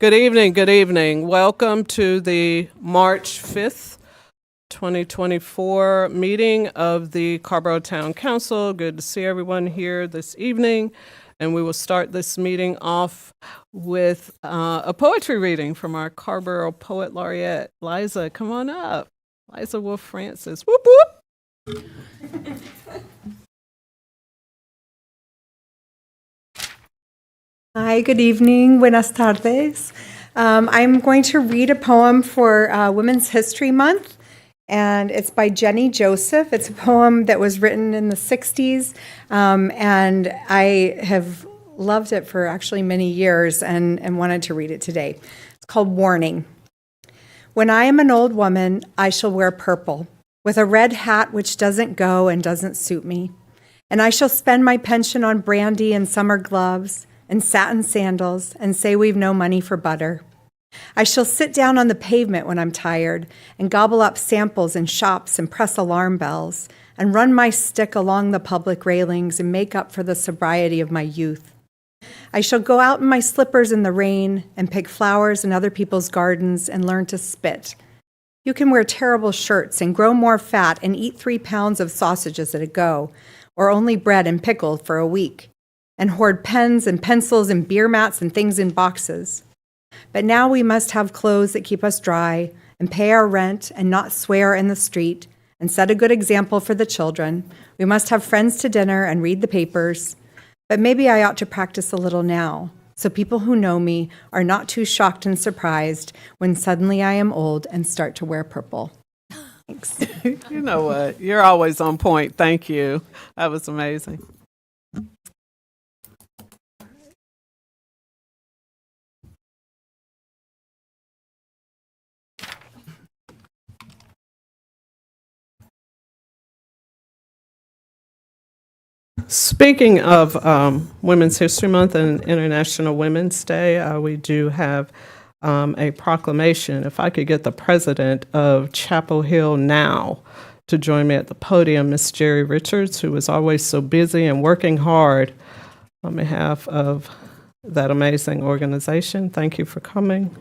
Good evening, good evening. Welcome to the March 5th, 2024 meeting of the Carrboro Town Council. Good to see everyone here this evening. And we will start this meeting off with a poetry reading from our Carrboro Poet Laureate. Liza, come on up. Liza Wolfe Francis. Whoop, whoop. Hi, good evening. Buenas tardes. I'm going to read a poem for Women's History Month, and it's by Jenny Joseph. It's a poem that was written in the 60s, and I have loved it for actually many years and wanted to read it today. It's called Warning. When I am an old woman, I shall wear purple, with a red hat which doesn't go and doesn't suit me, and I shall spend my pension on brandy and summer gloves, and satin sandals, and say we've no money for butter. I shall sit down on the pavement when I'm tired and gobble up samples in shops and press alarm bells and run my stick along the public railings and make up for the sobriety of my youth. I shall go out in my slippers in the rain and pick flowers in other people's gardens and learn to spit. You can wear terrible shirts and grow more fat and eat 3 pounds of sausages at a go, or only bread and pickle for a week, and hoard pens and pencils and beer mats and things in boxes. But now we must have clothes that keep us dry and pay our rent and not swear in the street and set a good example for the children. We must have friends to dinner and read the papers. But maybe I ought to practice a little now, so people who know me are not too shocked and surprised when suddenly I am old and start to wear purple. Thanks. You know what? You're always on point. Thank you. That was amazing. Speaking of Women's History Month and International Women's Day, we do have a proclamation. If I could get the president of Chapel Hill now to join me at the podium, Miss Jerry Richards, who is always so busy and working hard on behalf of that amazing organization. Thank you for coming.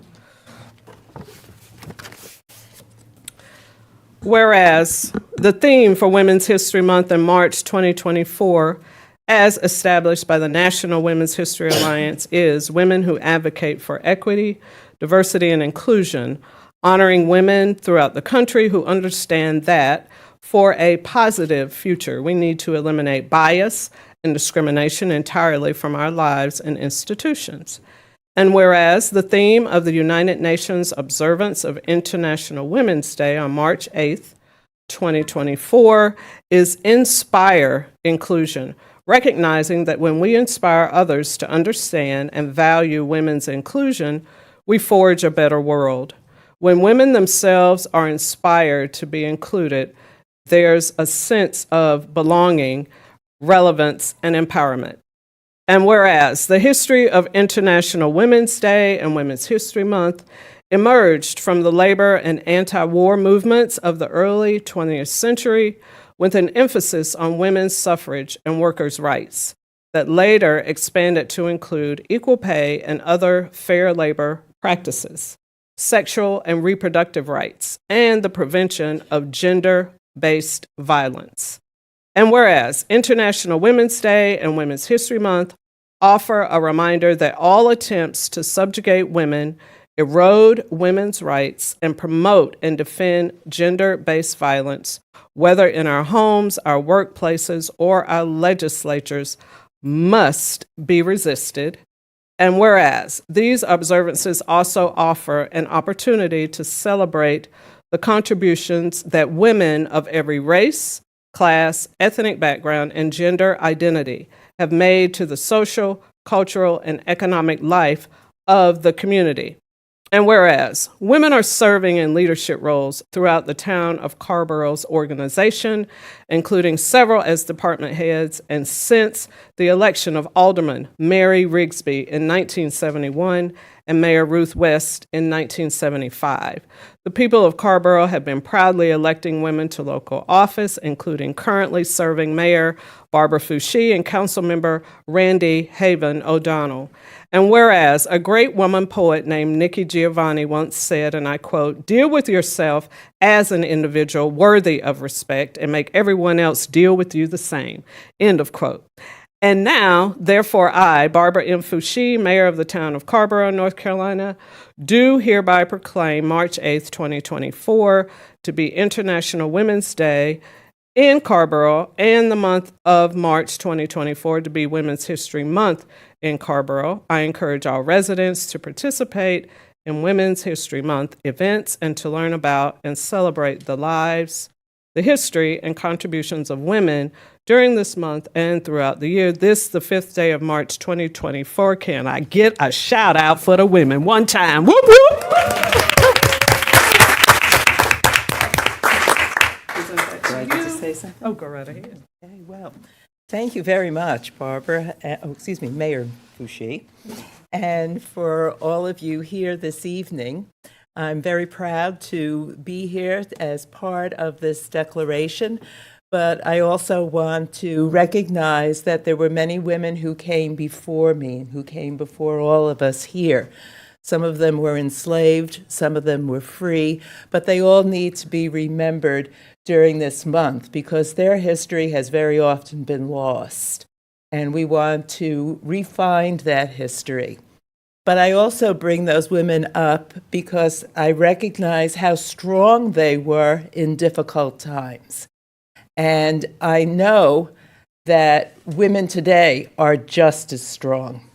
Whereas the theme for Women's History Month in March 2024, as established by the National Women's History Alliance, is Women Who Advocate for Equity, Diversity, and Inclusion, honoring women throughout the country who understand that for a positive future, we need to eliminate bias and discrimination entirely from our lives and institutions. And whereas the theme of the United Nations observance of International Women's Day on March 8th, 2024 is Inspire Inclusion, recognizing that when we inspire others to understand and value women's inclusion, we forge a better world. When women themselves are inspired to be included, there's a sense of belonging, relevance, and empowerment. And whereas the history of International Women's Day and Women's History Month emerged from the labor and anti-war movements of the early 20th century with an emphasis on women's suffrage and workers' rights that later expanded to include equal pay and other fair labor practices, sexual and reproductive rights, and the prevention of gender-based violence. And whereas International Women's Day and Women's History Month offer a reminder that all attempts to subjugate women, erode women's rights, and promote and defend gender-based violence, whether in our homes, our workplaces, or our legislatures, must be resisted. And whereas these observances also offer an opportunity to celebrate the contributions that women of every race, class, ethnic background, and gender identity have made to the social, cultural, and economic life of the community. And whereas women are serving in leadership roles throughout the town of Carrboro's organization, including several as department heads, and since the election of Alderman Mary Rigsby in 1971 and Mayor Ruth West in 1975. The people of Carrboro have been proudly electing women to local office, including currently serving Mayor Barbara Foushee and Councilmember Randy Haven O'Donnell. And whereas a great woman poet named Nikki Giovanni once said, and I quote, "Deal with yourself as an individual worthy of respect and make everyone else deal with you the same," end of quote. And now, therefore, I, Barbara M. Foushee, Mayor of the town of Carrboro, North Carolina, do hereby proclaim March 8th, 2024 to be International Women's Day in Carrboro, and the month of March 2024 to be Women's History Month in Carrboro. I encourage all residents to participate in Women's History Month events and to learn about and celebrate the lives, the history, and contributions of women during this month and throughout the year. This, the 5th day of March 2024. Can I get a shout out for the women one time? Whoop, whoop. Do I get to say something? Oh, go right ahead. Okay, well, thank you very much, Barbara, Mayor Foushee. And for all of you here this evening, I'm very proud to be here as part of this declaration, but I also want to recognize that there were many women who came before me, who came before all of us here. Some of them were enslaved, some of them were free, but they all need to be remembered during this month because their history has very often been lost. And we want to re-find that history. But I also bring those women up because I recognize how strong they were in difficult times. And I know that women today are just as strong.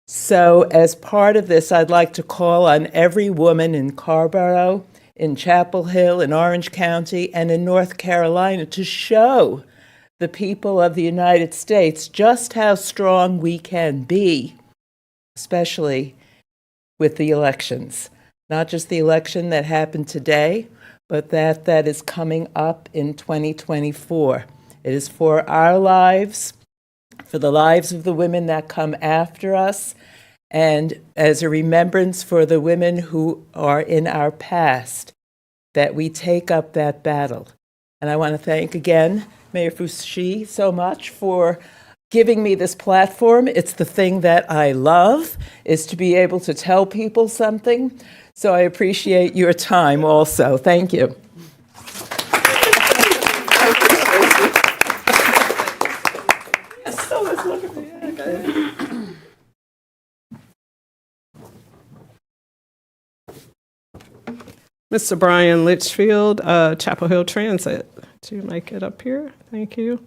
So as part of this, I'd like to call on every woman in Carrboro, in Chapel Hill, in Orange County, and in North Carolina to show the people of the United States just how strong we can be, especially with the elections. Not just the election that happened today, but that is coming up in 2024. It is for our lives, for the lives of the women that come after us, and as a remembrance for the women who are in our past, that we take up that battle. And I want to thank again Mayor Foushee so much for giving me this platform. It's the thing that I love, is to be able to tell people something. So I appreciate your time also. Thank you. Mr. Brian Litchfield, Chapel Hill Transit. Do you make it up here? Thank you.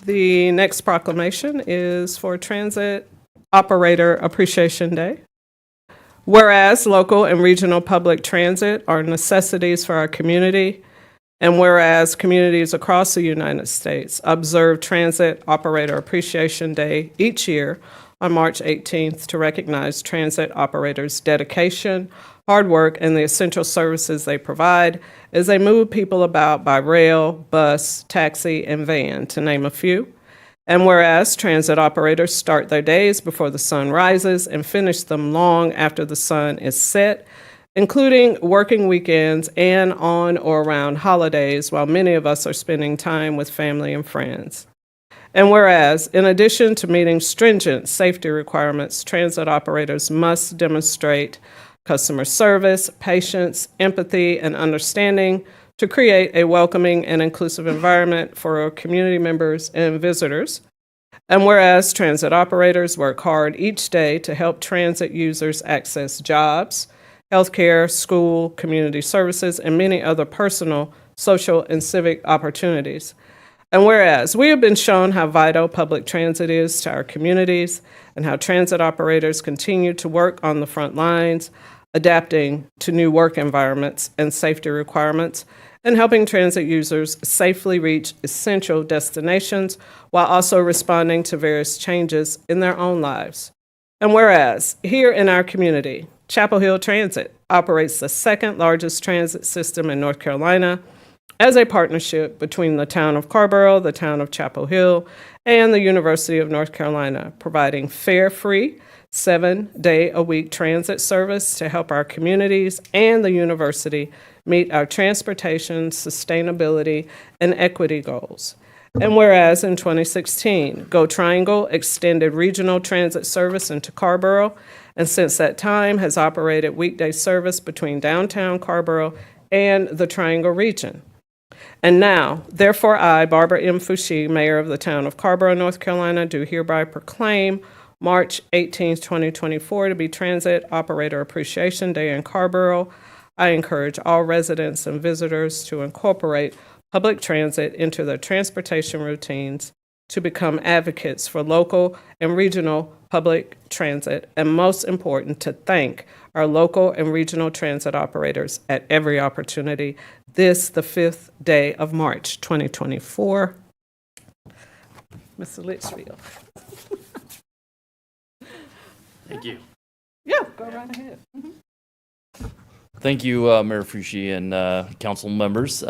The next proclamation is for Transit Operator Appreciation Day. Whereas local and regional public transit are necessities for our community, and whereas communities across the United States observe Transit Operator Appreciation Day each year on March 18th to recognize transit operators' dedication, hard work, and the essential services they provide as they move people about by rail, bus, taxi, and van, to name a few. And whereas transit operators start their days before the sun rises and finish them long after the sun is set, including working weekends and on or around holidays, while many of us are spending time with family and friends. And whereas, in addition to meeting stringent safety requirements, transit operators must demonstrate customer service, patience, empathy, and understanding to create a welcoming and inclusive environment for our community members and visitors. And whereas transit operators work hard each day to help transit users access jobs, healthcare, school, community services, and many other personal, social, and civic opportunities. And whereas we have been shown how vital public transit is to our communities and how transit operators continue to work on the front lines, adapting to new work environments and safety requirements, and helping transit users safely reach essential destinations while also responding to various changes in their own lives. And whereas here in our community, Chapel Hill Transit operates the second largest transit system in North Carolina as a partnership between the town of Carrboro, the town of Chapel Hill, and the University of North Carolina, providing fare-free 7-day-a-week transit service to help our communities and the university meet our transportation, sustainability, and equity goals. And whereas in 2016, Go Triangle extended regional transit service into Carrboro, and since that time has operated weekday service between downtown Carrboro and the Triangle region. And now, therefore, I, Barbara M. Foushee, Mayor of the town of Carrboro, North Carolina, do hereby proclaim March 18, 2024 to be Transit Operator Appreciation Day in Carrboro. I encourage all residents and visitors to incorporate public transit into their transportation routines, to become advocates for local and regional public transit, and most important, to thank our local and regional transit operators at every opportunity. This, the 5th day of March, 2024. Mr. Litchfield. Thank you. Yeah, go right ahead. Thank you, Mayor Foushee and council members.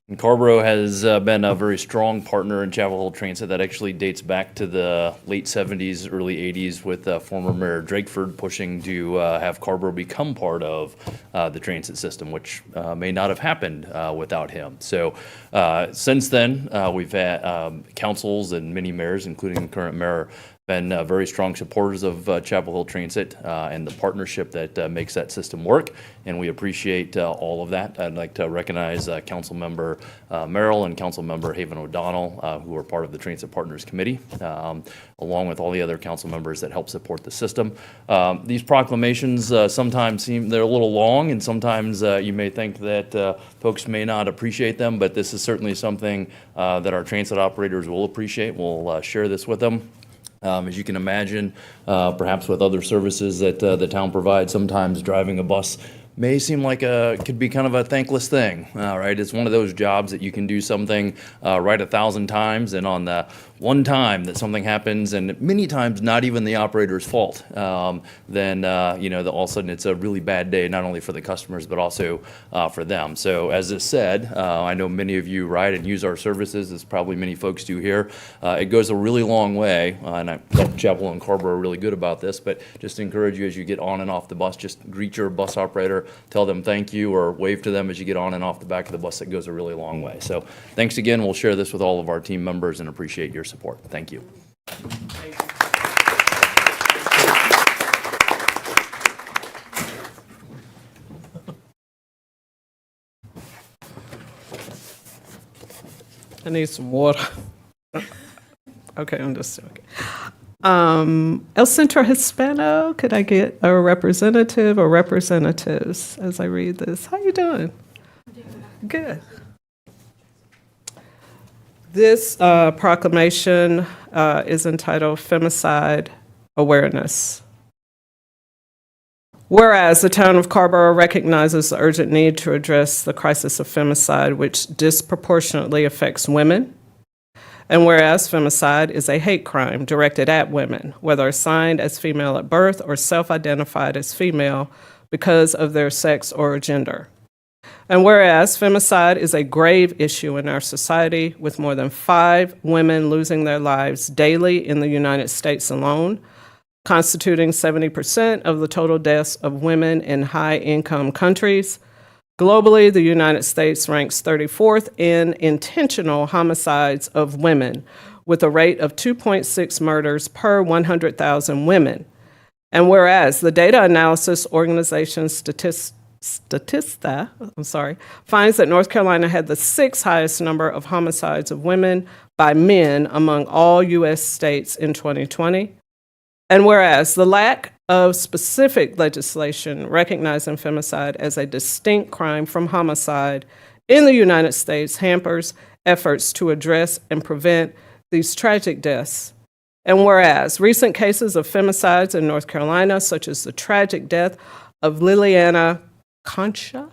And Carrboro has been a very strong partner in Chapel Hill Transit that actually dates back to the late 70s, early 80s with former Mayor Drakeford pushing to have Carrboro become part of the transit system, which may not have happened without him. So since then, we've had councils and many mayors, including the current mayor, been very strong supporters of Chapel Hill Transit and the partnership that makes that system work, and we appreciate all of that. I'd like to recognize Council Member Merrill and Council Member Haven O'Donnell, who are part of the Transit Partners Committee, along with all the other council members that help support the system. These proclamations sometimes seem they're a little long, and sometimes you may think that folks may not appreciate them, but this is certainly something that our transit operators will appreciate. We'll share this with them. As you can imagine, perhaps with other services that the town provides, sometimes driving a bus may seem like could be kind of a thankless thing, right? It's one of those jobs that you can do something right 1,000 times, and on the one time that something happens, and many times not even the operator's fault, then all of a sudden it's a really bad day, not only for the customers but also for them. So as I said, I know many of you ride and use our services, as probably many folks do here. It goes a really long way, and I thought Chapel and Carrboro are really good about this, but just encourage you as you get on and off the bus, just greet your bus operator, tell them thank you, or wave to them as you get on and off the back of the bus. That goes a really long way. So thanks again. We'll share this with all of our team members and appreciate your support. Thank you. I need some water. Okay, I'm just joking. El Centro Hispano, could I get a representative or representatives as I read this? How you doing? Good. This proclamation is entitled Femicide Awareness. Whereas the town of Carrboro recognizes the urgent need to address the crisis of femicide, which disproportionately affects women, and whereas femicide is a hate crime directed at women, whether assigned as female at birth or self-identified as female because of their sex or gender. And whereas femicide is a grave issue in our society, with more than 5 women losing their lives daily in the United States alone, constituting 70% of the total deaths of women in high-income countries. Globally, the United States ranks 34th in intentional homicides of women, with a rate of 2.6 murders per 100,000 women. And whereas the data analysis organization Statista finds that North Carolina had the 6th highest number of homicides of women by men among all U.S. states in 2020. And whereas the lack of specific legislation recognizing femicide as a distinct crime from homicide in the United States hampers efforts to address and prevent these tragic deaths. And whereas recent cases of femicides in North Carolina, such as the tragic death of Liliana Concha,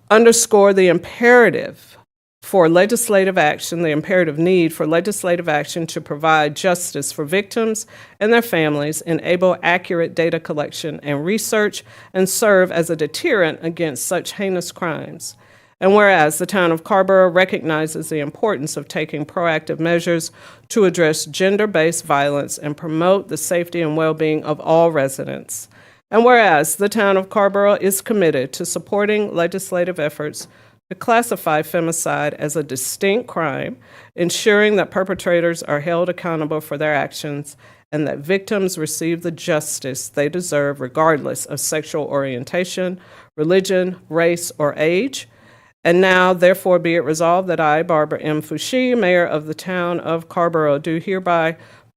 underscore the imperative for legislative action, the imperative need for legislative action to provide justice for victims and their families, enable accurate data collection and research, and serve as a deterrent against such heinous crimes. And whereas the town of Carrboro recognizes the importance of taking proactive measures to address gender-based violence and promote the safety and well-being of all residents. And whereas the town of Carrboro is committed to supporting legislative efforts to classify femicide as a distinct crime, ensuring that perpetrators are held accountable for their actions and that victims receive the justice they deserve regardless of sexual orientation, religion, race, or age. And now, therefore, be it resolved that I, Barbara M. Fouché, Mayor of the town of Carrboro, do hereby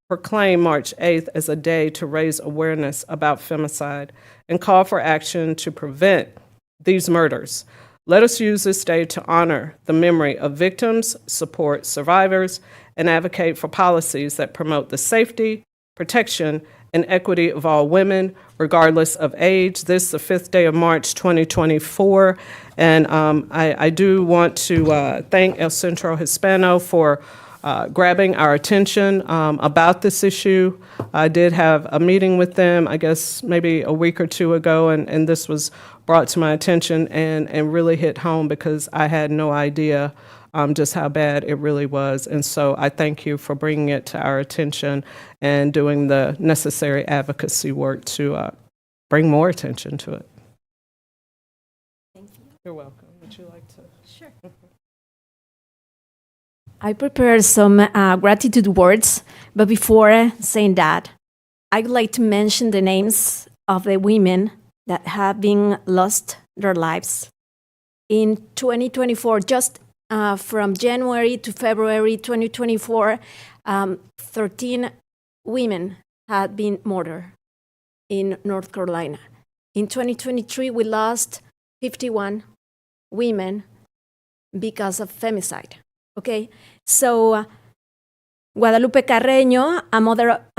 proclaim March 8th as a day to raise awareness about femicide and call for action to prevent these murders. Let us use this day to honor the memory of victims, support survivors, and advocate for policies that promote the safety, protection, and equity of all women, regardless of age. This is the 5th day of March, 2024, and I do want to thank El Centro Hispano for grabbing our attention about this issue. I did have a meeting with them, I guess maybe a week or two ago, and this was brought to my attention and really hit home because I had no idea just how bad it really was. And so I thank you for bringing it to our attention and doing the necessary advocacy work to bring more attention to it. Thank you. You're welcome. Would you like to? Sure. I prepared some gratitude words, but before saying that, I'd like to mention the names of the women that have been lost their lives. In 2024, just from January to February 2024, 13 women had been murdered in North Carolina. In 2023, we lost 51 women because of femicide. Okay, so Guadalupe Carreño, a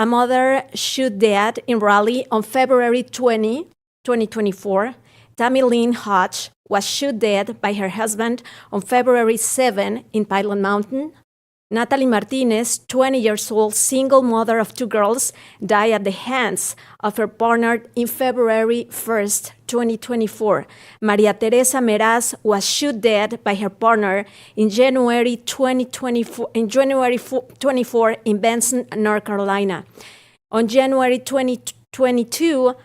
mother shot dead in Raleigh on February 20, 2024. Tammy Lynn Hodge was shot dead by her husband on February 7 in Pilot Mountain. Natalie Martinez, 20 years old, single mother of 2 girls, died at the hands of her partner in February 1st, 2024. Maria Teresa Meraz was shot dead by her partner in January 2024, in Benson, North Carolina. On January 2022,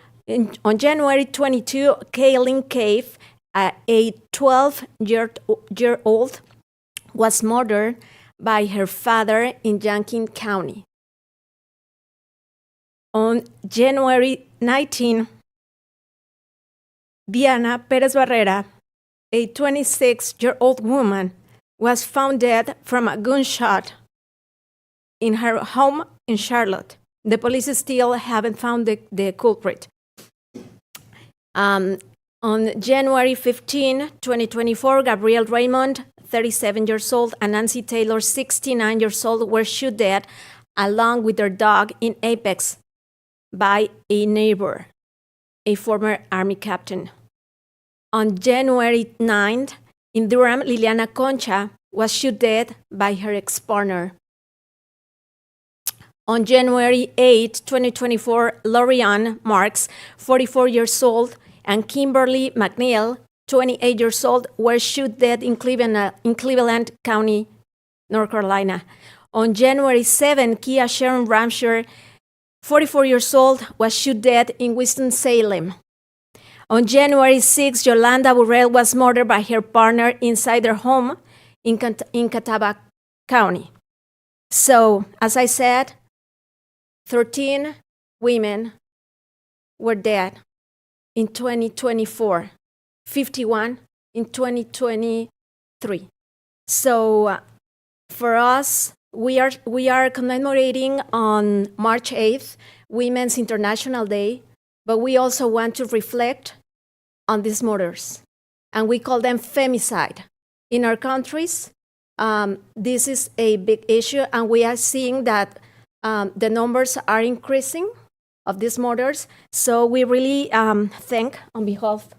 Kaylin Cave, a 12-year-old, was murdered by her father in Yankton County. On January 19, Diana Perez Barrera, a 26-year-old woman, was found dead from a gunshot in her home in Charlotte. The police still haven't found the culprit. On January 15, 2024, Gabrielle Raymond, 37 years old, and Nancy Taylor, 69 years old, were shot dead along with their dog in Apex by a neighbor, a former Army captain. On January 9th, in Durham, Liliana Concha was shot dead by her ex-partner. On January 8, 2024, Lorianne Marks, 44 years old, and Kimberly McNeil, 28 years old, were shot dead in Cleveland County, North Carolina. On January 7, Kia Sharon Ramsher, 44 years old, was shot dead in Winston-Salem. On January 6, Yolanda Burrell was murdered by her partner inside their home in Catawba County. So, as I said, 13 women were dead in 2024. 51 in 2023. So for us, we are commemorating on March 8th, Women's International Day, but we also want to reflect on these murders, and we call them femicide. In our countries, this is a big issue, and we are seeing that the numbers are increasing of these murders. So we really thank on behalf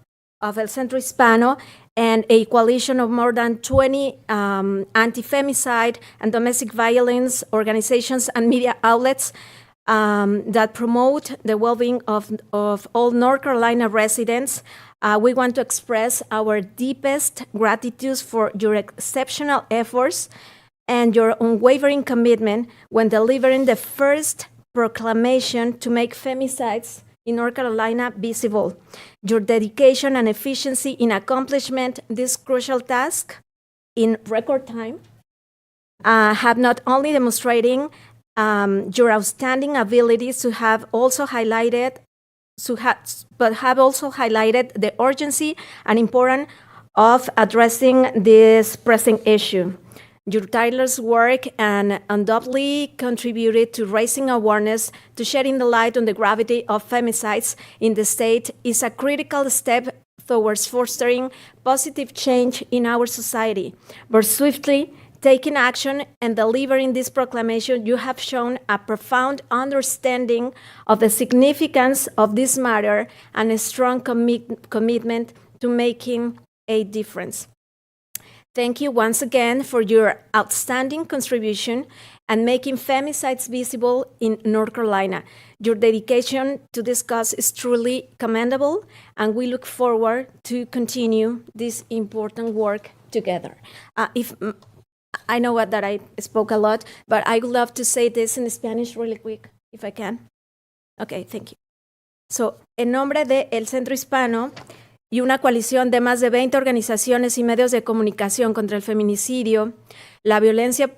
of El Centro Hispano and a coalition of more than 20 anti-femicide and domestic violence organizations and media outlets that promote the well-being of all North Carolina residents. We want to express our deepest gratitude for your exceptional efforts and your unwavering commitment when delivering the first proclamation to make femicides in North Carolina visible. Your dedication and efficiency in accomplishment this crucial task in record time have not only demonstrating your outstanding abilities to have also highlighted the urgency and importance of addressing this pressing issue. Your tireless work and undoubtedly contributed to raising awareness, to shedding the light on the gravity of femicides in the state is a critical step towards fostering positive change in our society. But swiftly taking action and delivering this proclamation, you have shown a profound understanding of the significance of this matter and a strong commitment to making a difference. Thank you once again for your outstanding contribution and making femicides visible in North Carolina. Your dedication to this cause is truly commendable, and we look forward to continue this important work together. I know that I spoke a lot, but I would love to say this in Spanish really quick, if I can. Okay, thank you. So, en nombre de El Centro Hispano y una coalición de más de 20 organizaciones y medios de comunicación contra el feminicidio, la violencia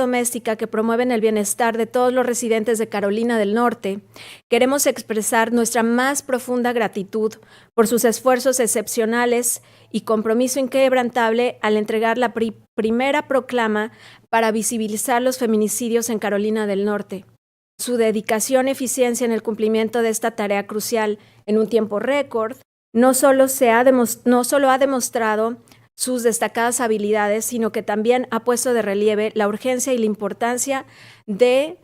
doméstica que promueven el bienestar de todos los residentes de Carolina del Norte, queremos expresar nuestra más profunda gratitud por sus esfuerzos excepcionales y compromiso inquebrantable al entregar la primera proclama para visibilizar los feminicidios en Carolina del Norte. Su dedicación y eficiencia en el cumplimiento de esta tarea crucial en un tiempo récord no solo ha demostrado sus destacadas habilidades, sino que también ha puesto de relieve la urgencia y la importancia de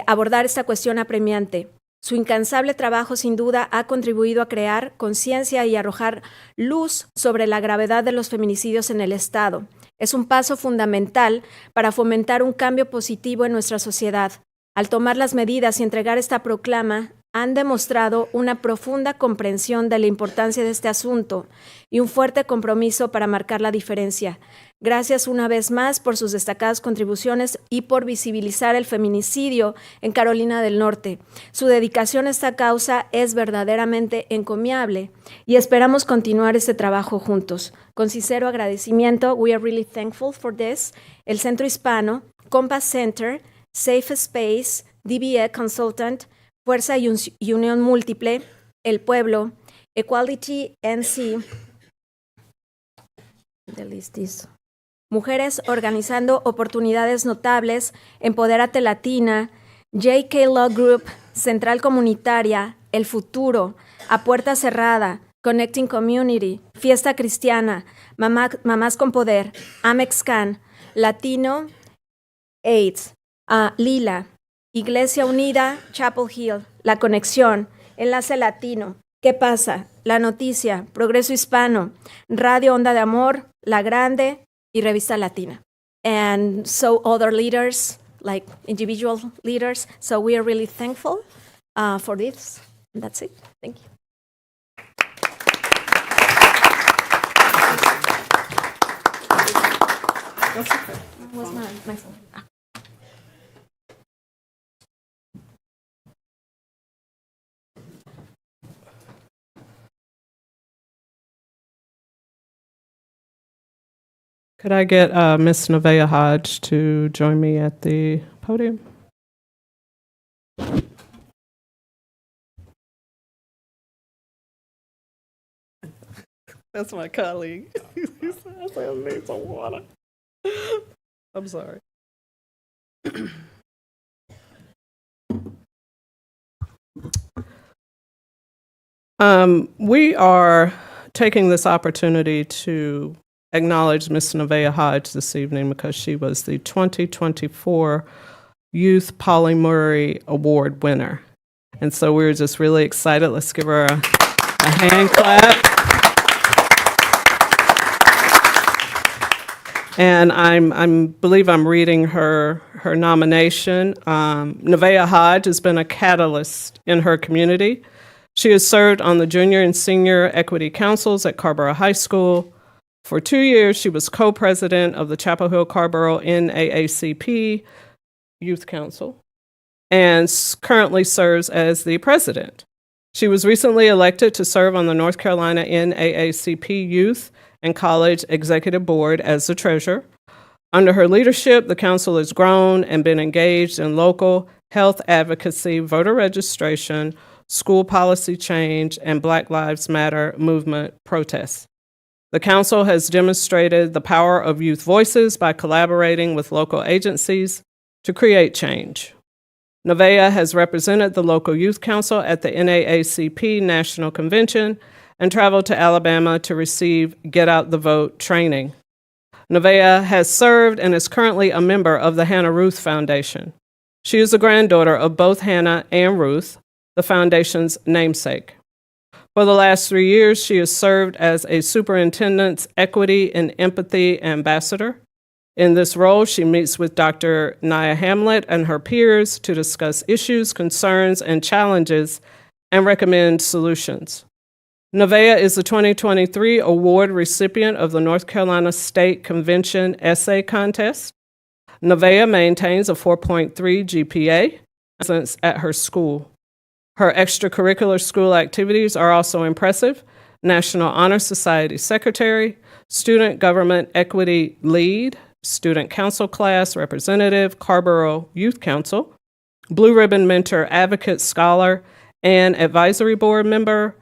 abordar esta cuestión apremiante. Su incansable trabajo, sin duda, ha contribuido a crear conciencia y arrojar luz sobre la gravedad de los feminicidios en el Estado. Es un paso fundamental para fomentar un cambio positivo en nuestra sociedad. Al tomar las medidas y entregar esta proclama, han demostrado una profunda comprensión de la importancia de este asunto y un fuerte compromiso para marcar la diferencia. Gracias una vez más por sus destacadas contribuciones y por visibilizar el feminicidio en Carolina del Norte. Su dedicación a esta causa es verdaderamente encomiable y esperamos continuar este trabajo juntos. Con sincero agradecimiento, we are really thankful for this. El Centro Hispano, Compass Center, Safe Space, DBE Consultant, Fuerza y Unión Múltiple, El Pueblo, Equality NC, Mujeres Organizando Oportunidades Notables, Empodérate Latina, JK Law Group, Central Comunitaria, El Futuro, A Puerta Cerrada, Connecting Community, Fiesta Cristiana, Mamás con Poder, Amexcan, Latino AIDS, Lila, Iglesia Unida, Chapel Hill, La Conexión, Enlace Latino, ¿Qué pasa? La Noticia, Progreso Hispano, Radio Onda de Amor, La Grande y Revista Latina. And so other leaders, like individual leaders. So we are really thankful for this. And that's it. Thank you. That was my fault. Could I get Miss Nevaeh Hodge to join me at the podium? That's my colleague. He says I need some water. I'm sorry. We are taking this opportunity to acknowledge Ms. Nevaeh Hodge this evening because she was the 2024 Youth Polly Murray Award winner. And so we're just really excited. Let's give her a hand clap. and I'm believe I'm reading her nomination. Nevaeh Hodge has been a catalyst in her community. She has served on the junior and senior equity councils at Carrboro High School. For 2 years, she was co-president of the Chapel Hill Carrboro NAACP Youth Council and currently serves as the president. She was recently elected to serve on the North Carolina NAACP Youth and College Executive Board as the treasurer. Under her leadership, the council has grown and been engaged in local health advocacy, voter registration, school policy change, and Black Lives Matter movement protests. The council has demonstrated the power of youth voices by collaborating with local agencies to create change. Nevaeh has represented the local youth council at the NAACP National Convention and traveled to Alabama to receive Get Out the Vote training. Nevaeh has served and is currently a member of the Hannah Ruth Foundation. She is the granddaughter of both Hannah and Ruth, the foundation's namesake. For the last 3 years, she has served as a superintendent's equity and empathy ambassador. In this role, she meets with Dr. Nia Hamlet and her peers to discuss issues, concerns, and challenges and recommend solutions. Nevaeh is the 2023 award recipient of the North Carolina State Convention Essay Contest. Nevaeh maintains a 4.3 GPA at her school. Her extracurricular school activities are also impressive. National Honor Society Secretary, Student Government Equity Lead, Student Council Class Representative, Carrboro Youth Council, Blue Ribbon Mentor Advocate Scholar, and Advisory Board Member,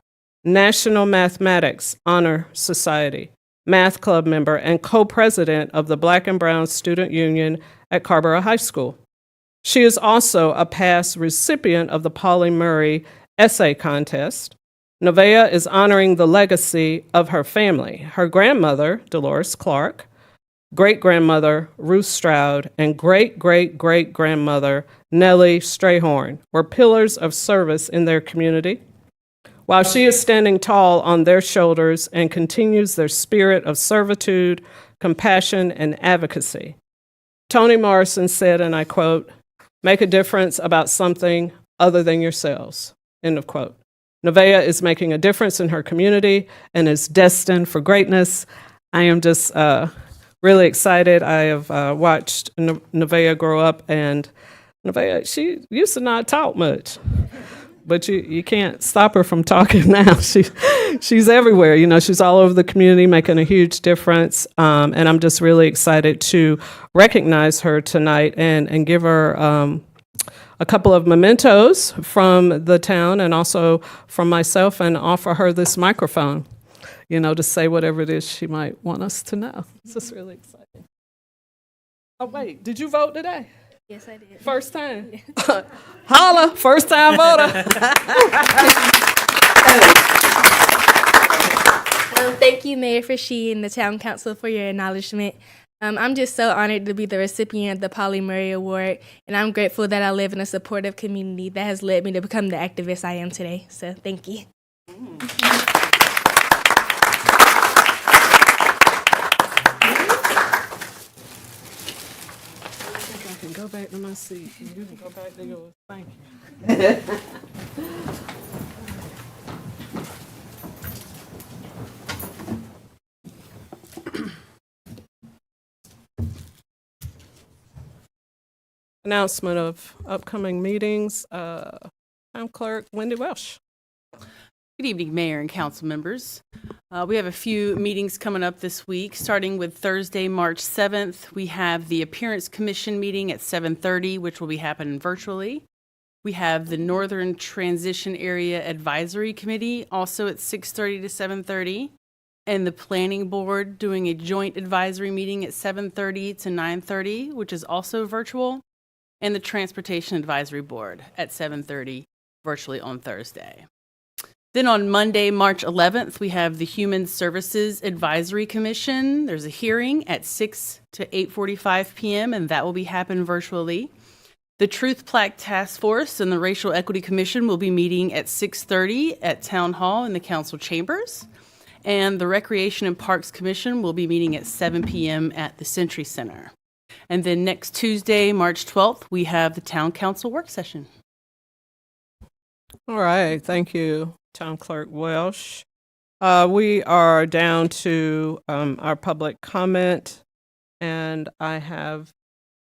National Mathematics Honor Society, Math Club member, and co-president of the Black and Brown Student Union at Carrboro High School. She is also a past recipient of the Pauli Murray Essay Contest. Nevaeh is honoring the legacy of her family. Her grandmother, Dolores Clark, great-grandmother, Ruth Stroud, and great-great-great-grandmother, Nellie Strayhorn, were pillars of service in their community. While she is standing tall on their shoulders and continues their spirit of servitude, compassion, and advocacy. Toni Morrison said, and I quote, "Make a difference about something other than yourselves," end of quote. Nevaeh is making a difference in her community and is destined for greatness. I am just really excited. I have watched Nevaeh grow up, and Nevaeh, she used to not talk much, but you can't stop her from talking now. She's everywhere. You know, she's all over the community, making a huge difference, and I'm just really excited to recognize her tonight and give her a couple of mementos from the town and also from myself, and offer her this microphone, you know, to say whatever it is she might want us to know. It's just really exciting. Oh, wait, did you vote today? Yes, I did. First time? Holla, first time voter. Thank you, Mayor Freshie and the Town Council for your acknowledgement. I'm just so honored to be the recipient of the Pauli Murray Award, and I'm grateful that I live in a supportive community that has led me to become the activist I am today. So thank you. I can go back to my seat. You can go back to yours. Thank you. Announcement of upcoming meetings. Town Clerk Wendy Welsh. Good evening, Mayor and Council members. We have a few meetings coming up this week, starting with Thursday, March 7th. We have the Appearance Commission meeting at 7:30, which will be happening virtually. We have the Northern Transition Area Advisory Committee, also at 6:30 to 7:30, and the Planning Board doing a joint advisory meeting at 7:30 to 9:30, which is also virtual, and the Transportation Advisory Board at 7:30, virtually on Thursday. Then on Monday, March 11th, we have the Human Services Advisory Commission. There's a hearing at 6 to 8:45 p.m., and that will be happening virtually. The Truth Plaque Task Force and the Racial Equity Commission will be meeting at 6:30 at Town Hall in the council chambers. And the Recreation and Parks Commission will be meeting at 7 p.m. at the Century Center. And then next Tuesday, March 12th, we have the Town Council work session. All right, thank you, Town Clerk Welsh. We are down to our public comment, and I have,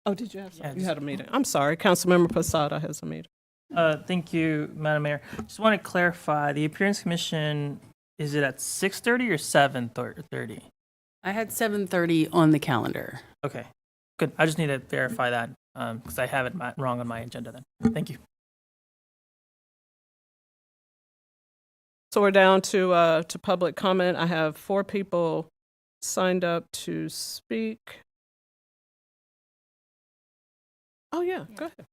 oh, did you have something? You had a meeting. I'm sorry, Councilmember Posada has a meeting. Thank you, Madam Mayor. Just want to clarify, the Appearance Commission, is it at 6:30 or 7:30? I had 7:30 on the calendar. Okay, good. I just need to verify that because I have it wrong on my agenda then. Thank you. So we're down to public comment. I have 4 people signed up to speak. Oh, yeah, go ahead.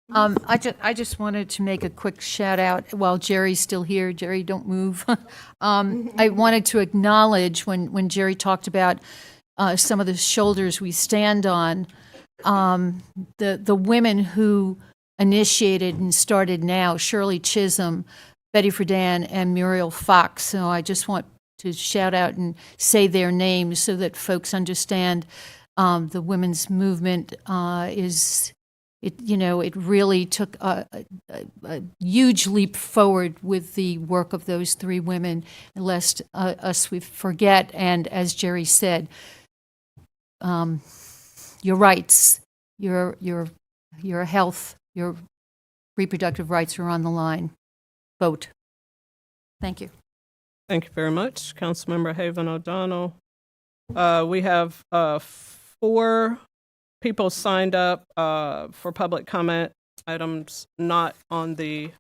I just wanted to make a quick shout out while Jerry's still here. Jerry, don't move. I wanted to acknowledge when Jerry talked about some of the shoulders we stand on, the women who initiated and started now, Shirley Chisholm, Betty Friedan, and Muriel Fox. So I just want to shout out and say their names so that folks understand the women's movement is. It really took a huge leap forward with the work of those 3 women, lest we forget. And as Jerry said, your rights, your health, your reproductive rights are on the line. Vote. Thank you. Thank you very much, Councilmember Haven O'Donnell. We have 4 people signed up for public comment items not on the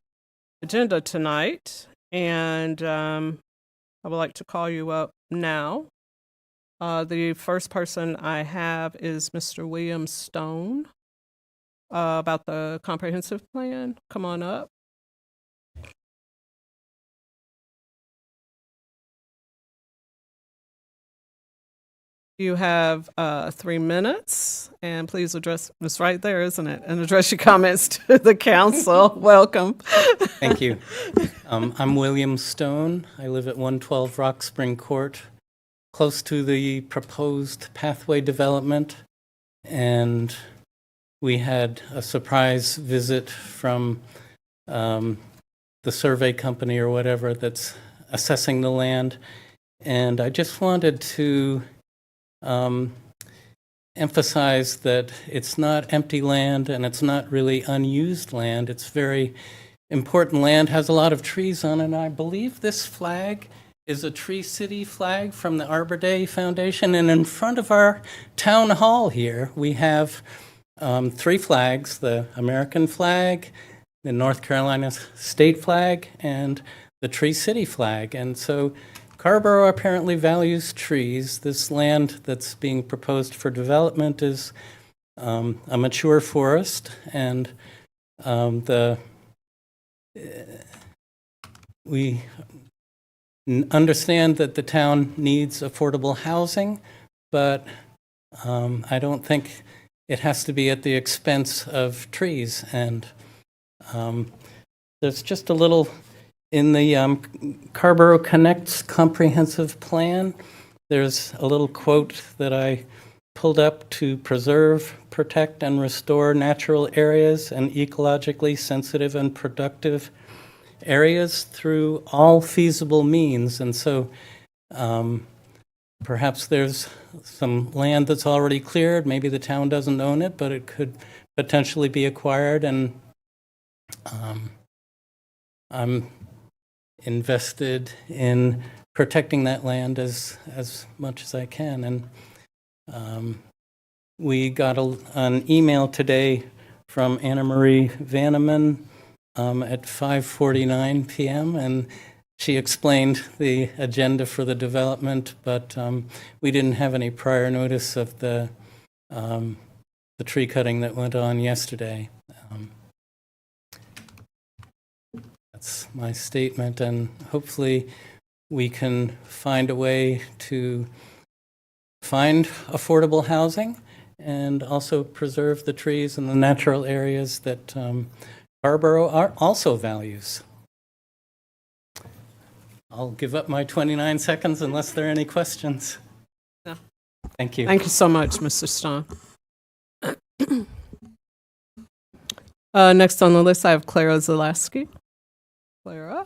agenda tonight, and I would like to call you up now. The first person I have is Mr. William Stone about the comprehensive plan. Come on up. You have 3 minutes, and please address, it's right there, isn't it? And address your comments to the council. Welcome. Thank you. I'm William Stone. I live at 112 Rock Spring Court, close to the proposed pathway development. And we had a surprise visit from the survey company or whatever that's assessing the land. And I just wanted to emphasize that it's not empty land and it's not really unused land. It's very important land, has a lot of trees on it. And I believe this flag is a Tree City flag from the Arbor Day Foundation. And in front of our town hall here, we have 3 flags, the American flag, the North Carolina state flag, and the Tree City flag. And so Carrboro apparently values trees. This land that's being proposed for development is a mature forest, and we understand that the town needs affordable housing, but I don't think it has to be at the expense of trees. And there's just a little. In the Carrboro Connects comprehensive plan, there's a little quote that I pulled up: to preserve, protect, and restore natural areas and ecologically sensitive and productive areas through all feasible means. And so perhaps there's some land that's already cleared. Maybe the town doesn't own it, but it could potentially be acquired. And I'm invested in protecting that land as much as I can. And we got an email today from Anna Marie Vanneman at 5:49 p.m. and she explained the agenda for the development, but we didn't have any prior notice of the tree cutting that went on yesterday. That's my statement, and hopefully we can find a way to find affordable housing and also preserve the trees and the natural areas that Carrboro also values. I'll give up my 29 seconds unless there are any questions. No. Thank you. Thank you so much, Mr. Stone. Next on the list, I have Clara Zaleski. Clara?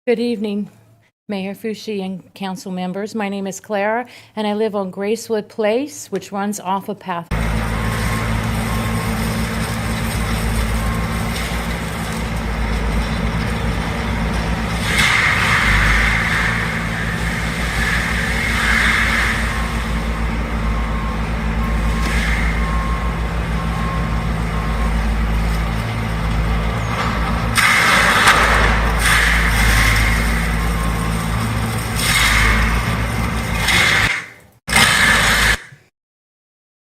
Good evening, Mayor Fushi and council members. My name is Clara, and I live on Gracewood Place, which runs off a path.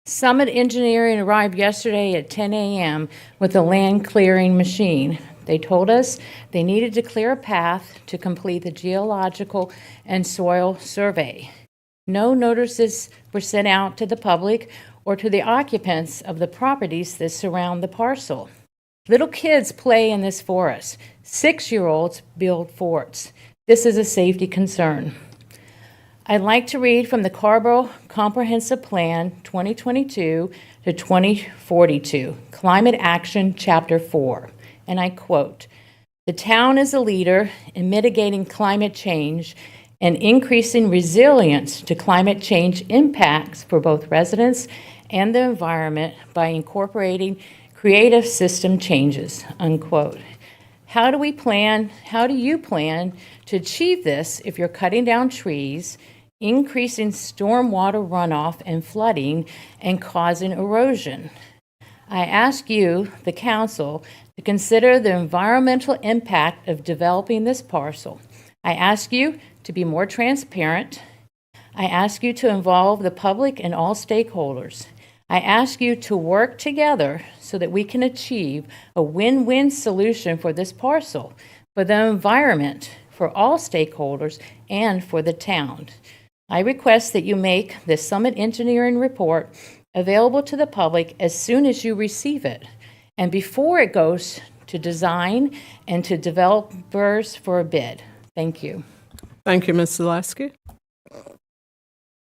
Summit Engineering arrived yesterday at 10 a.m. with a land clearing machine. They told us they needed to clear a path to complete the geological and soil survey. No notices were sent out to the public or to the occupants of the properties that surround the parcel. Little kids play in this forest. 6-year-olds build forts. This is a safety concern. I'd like to read from the Carrboro Comprehensive Plan 2022 to 2042, Climate Action, Chapter 4, and I quote, "The town is a leader in mitigating climate change and increasing resilience to climate change impacts for both residents and the environment by incorporating creative system changes," unquote. How do you plan to achieve this if you're cutting down trees, increasing stormwater runoff and flooding, and causing erosion? I ask you, the council, to consider the environmental impact of developing this parcel. I ask you to be more transparent. I ask you to involve the public and all stakeholders. I ask you to work together so that we can achieve a win-win solution for this parcel, for the environment, for all stakeholders, and for the town. I request that you make the Summit Engineering report available to the public as soon as you receive it and before it goes to design and to developers for a bid. Thank you. Thank you, Ms. Zaleski.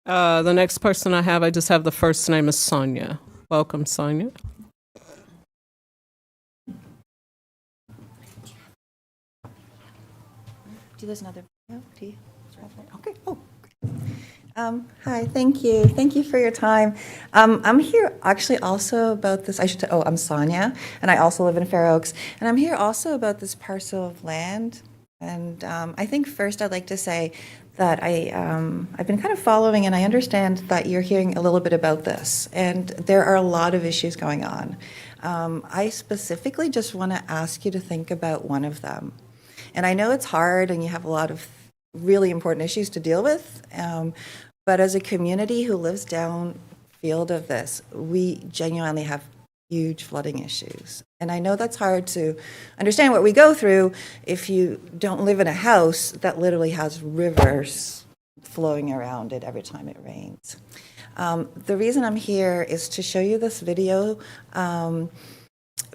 The next person I just have the first name is Sonia. Welcome, Sonia. Do there's another video? Do you? Okay. Oh. Hi. Thank you. Thank you for your time. I'm here actually also about this. I'm Sonia, and I also live in Fair Oaks, and I'm here also about this parcel of land. And I think first I'd like to say that I've been kind of following, and I understand that you're hearing a little bit about this, and there are a lot of issues going on. I specifically just want to ask you to think about one of them. And I know it's hard, and you have a lot of really important issues to deal with, but as a community who lives downfield of this, we genuinely have huge flooding issues. And I know that's hard to understand what we go through if you don't live in a house that literally has rivers flowing around it every time it rains. The reason I'm here is to show you this video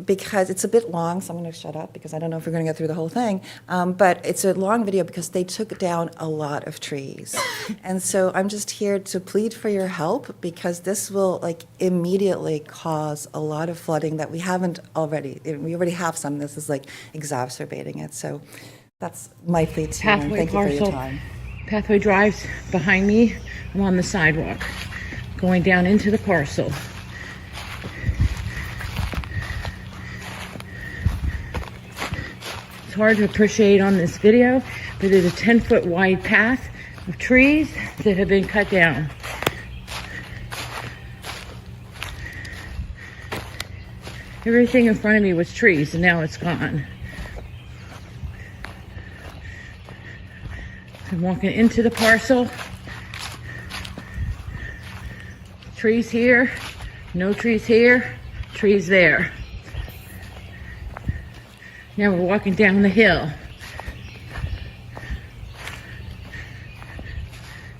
because it's a bit long, so I'm going to shut up because I don't know if we're going to get through the whole thing. But it's a long video because they took down a lot of trees. And so I'm just here to plead for your help because this will immediately cause a lot of flooding that we haven't already. We already have some. This is exacerbating it. So that's my plea to you. And thank you for your time. Pathway drives behind me. I'm on the sidewalk going down into the parcel. It's hard to appreciate on this video, but there's a 10-foot wide path of trees that have been cut down. Everything in front of me was trees, and now it's gone. I'm walking into the parcel. Trees here, no trees here, trees there. Now we're walking down the hill.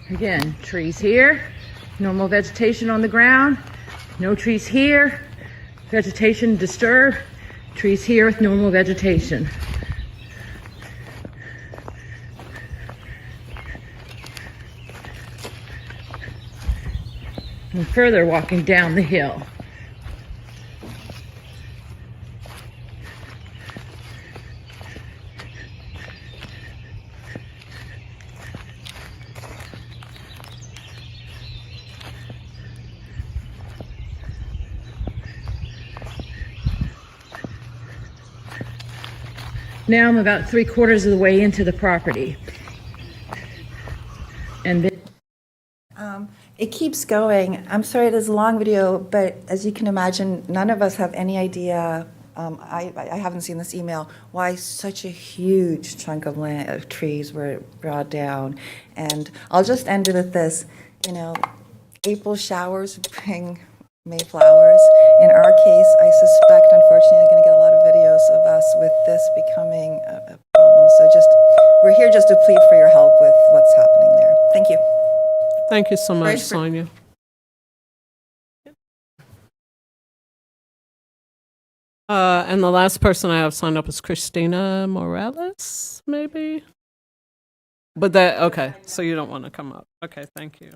Again, trees here, normal vegetation on the ground, No trees here, vegetation disturbed, trees here with normal vegetation. And further walking down the hill. Now I'm about 3/4 of the way into the property. And then It keeps going. I'm sorry, it is a long video, but as you can imagine, none of us have any idea. I haven't seen this email, why such a huge chunk of land, of trees were brought down. And I'll just end it with this, April showers bring May flowers. In our case, I suspect, unfortunately, I'm going to get a lot of videos of us with this becoming a problem. So we're here just to plead for your help with what's happening there. Thank you. Thank you so much, Sonia. And the last person I have signed up is Christina Morales, maybe? But okay, so you don't want to come up. Okay, thank you.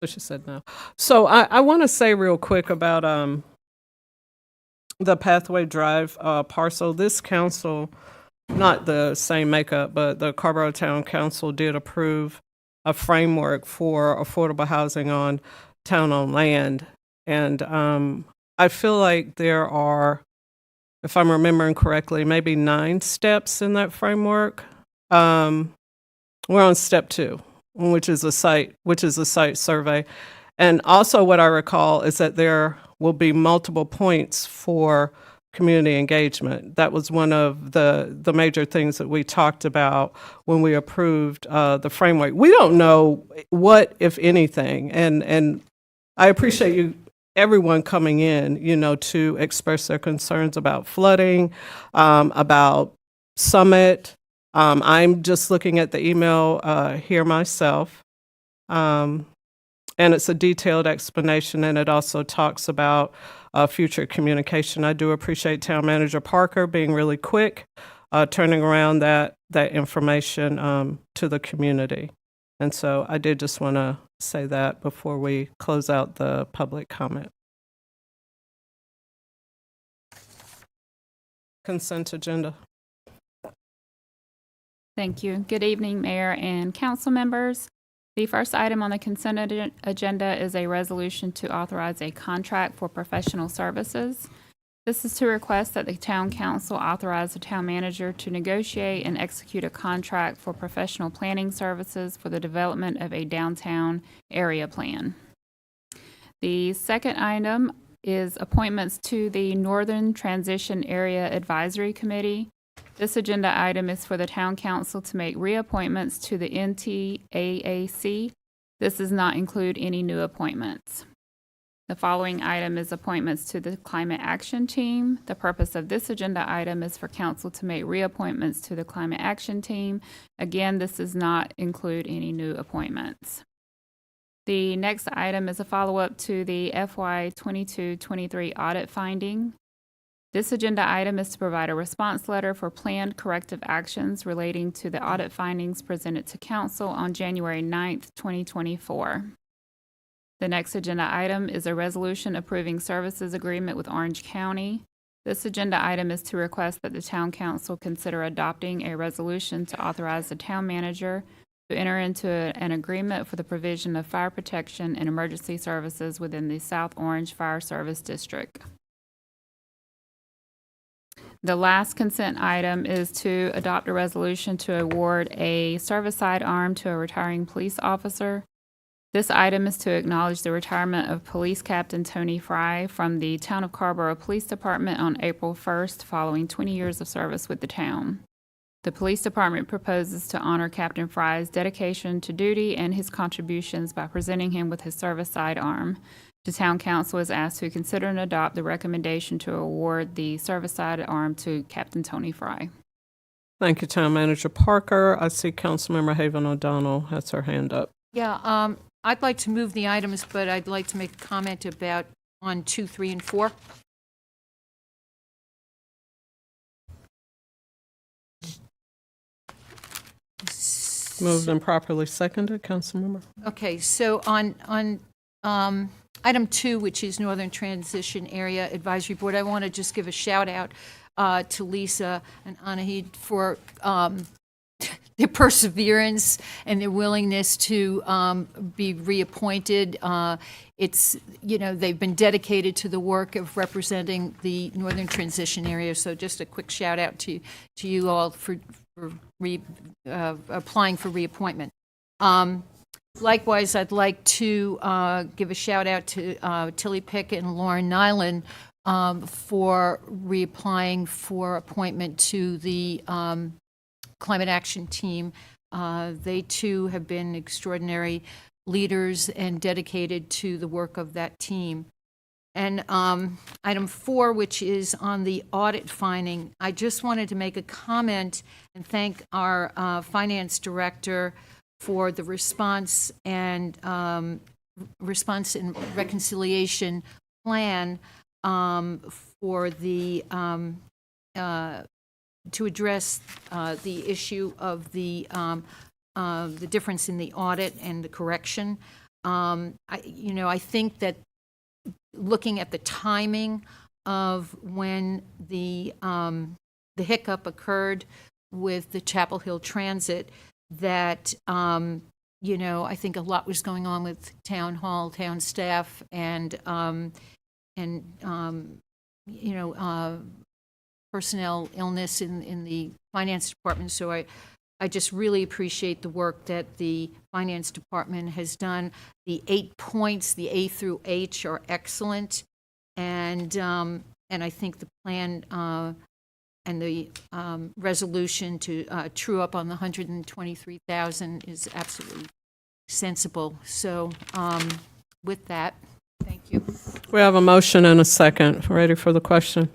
So she said no. So I want to say real quick about the Pathway Drive parcel. This council, not the same makeup, but the Carrboro Town Council did approve a framework for affordable housing on town-owned land. And I feel like there are, if I'm remembering correctly, maybe 9 steps in that framework. We're on step 2, which is a site survey. And also what I recall is that there will be multiple points for community engagement. That was one of the major things that we talked about when we approved the framework. We don't know what, if anything, and I appreciate everyone coming in, to express their concerns about flooding, about Summit. I'm just looking at the email here myself. And it's a detailed explanation, and it also talks about future communication. I do appreciate Town Manager Parker being really quick, turning around that information to the community. And so I did just want to say that before we close out the public comment. Consent agenda. Thank you. Good evening, Mayor and council members. The first item on the consent agenda is a resolution to authorize a contract for professional services. This is to request that the town council authorize the town manager to negotiate and execute a contract for professional planning services for the development of a downtown area plan. The second item is appointments to the Northern Transition Area Advisory Committee. This agenda item is for the town council to make reappointments to the NTAAC. This does not include any new appointments. The following item is appointments to the Climate Action Team. The purpose of this agenda item is for council to make reappointments to the Climate Action Team. Again, this does not include any new appointments. The next item is a follow-up to the FY 22-23 audit finding. This agenda item is to provide a response letter for planned corrective actions relating to the audit findings presented to council on January 9th, 2024. The next agenda item is a resolution approving services agreement with Orange County. This agenda item is to request that the town council consider adopting a resolution to authorize the town manager to enter into an agreement for the provision of fire protection and emergency services within the South Orange Fire Service District. The last consent item is to adopt a resolution to award a service sidearm to a retiring police officer. This item is to acknowledge the retirement of Police Captain Tony Fry from the Town of Carrboro Police Department on April 1st, following 20 years of service with the town. The police department proposes to honor Captain Fry's dedication to duty and his contributions by presenting him with his service sidearm. The town council is asked to consider and adopt the recommendation to award the service sidearm to Captain Tony Fry. Thank you, Town Manager Parker. I see Councilmember Haven O'Donnell has her hand up. Yeah, I'd like to move the items, but I'd like to make a comment about on 2, 3, and 4. Moved and properly seconded, Councilmember. Okay, so on item 2, which is Northern Transition Area Advisory Board, I want to just give a shout out to Lisa and Anahid for their perseverance and their willingness to be reappointed. It's, they've been dedicated to the work of representing the Northern Transition Area. So just a quick shout out to you all for applying for reappointment. Likewise, I'd like to give a shout out to Tilly Pickett and Lauren Nyland for reapplying for appointment to the Climate Action Team. They too have been extraordinary leaders and dedicated to the work of that team. And item 4, which is on the audit finding, I just wanted to make a comment and thank our finance director for the response and reconciliation plan for the to address the issue of the difference in the audit and the correction. I think that looking at the timing of when the hiccup occurred with the Chapel Hill Transit, that I think a lot was going on with town hall, town staff, and personnel illness in the finance department. So I just really appreciate the work that the finance department has done. The 8 points, the A through H, are excellent, and I think the plan and the resolution to true up on the $123,000 is absolutely sensible. So with that, thank you. We have a motion and a second. Ready for the question?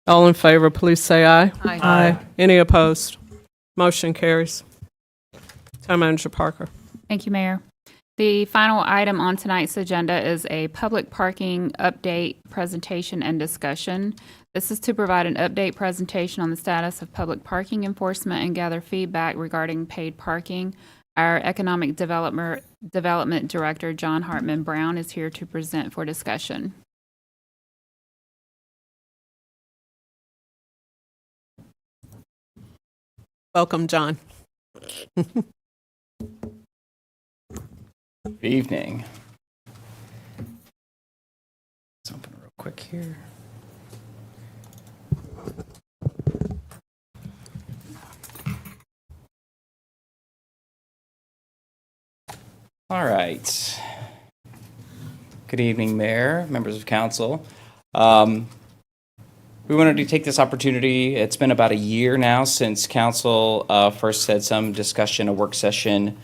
All in favor, please say aye. Aye. Aye. Any opposed? Motion carries. Town Manager Parker. Thank you, Mayor. The final item on tonight's agenda is a public parking update presentation and discussion. This is to provide an update presentation on the status of public parking enforcement and gather feedback regarding paid parking. Our Economic Development Director, John Hartman Brown, is here to present for discussion. Welcome, John. Good evening. Let's open it real quick here. All right. Good evening, Mayor, members of council. We wanted to take this opportunity. It's been about a year now since council first had some discussion, a work session,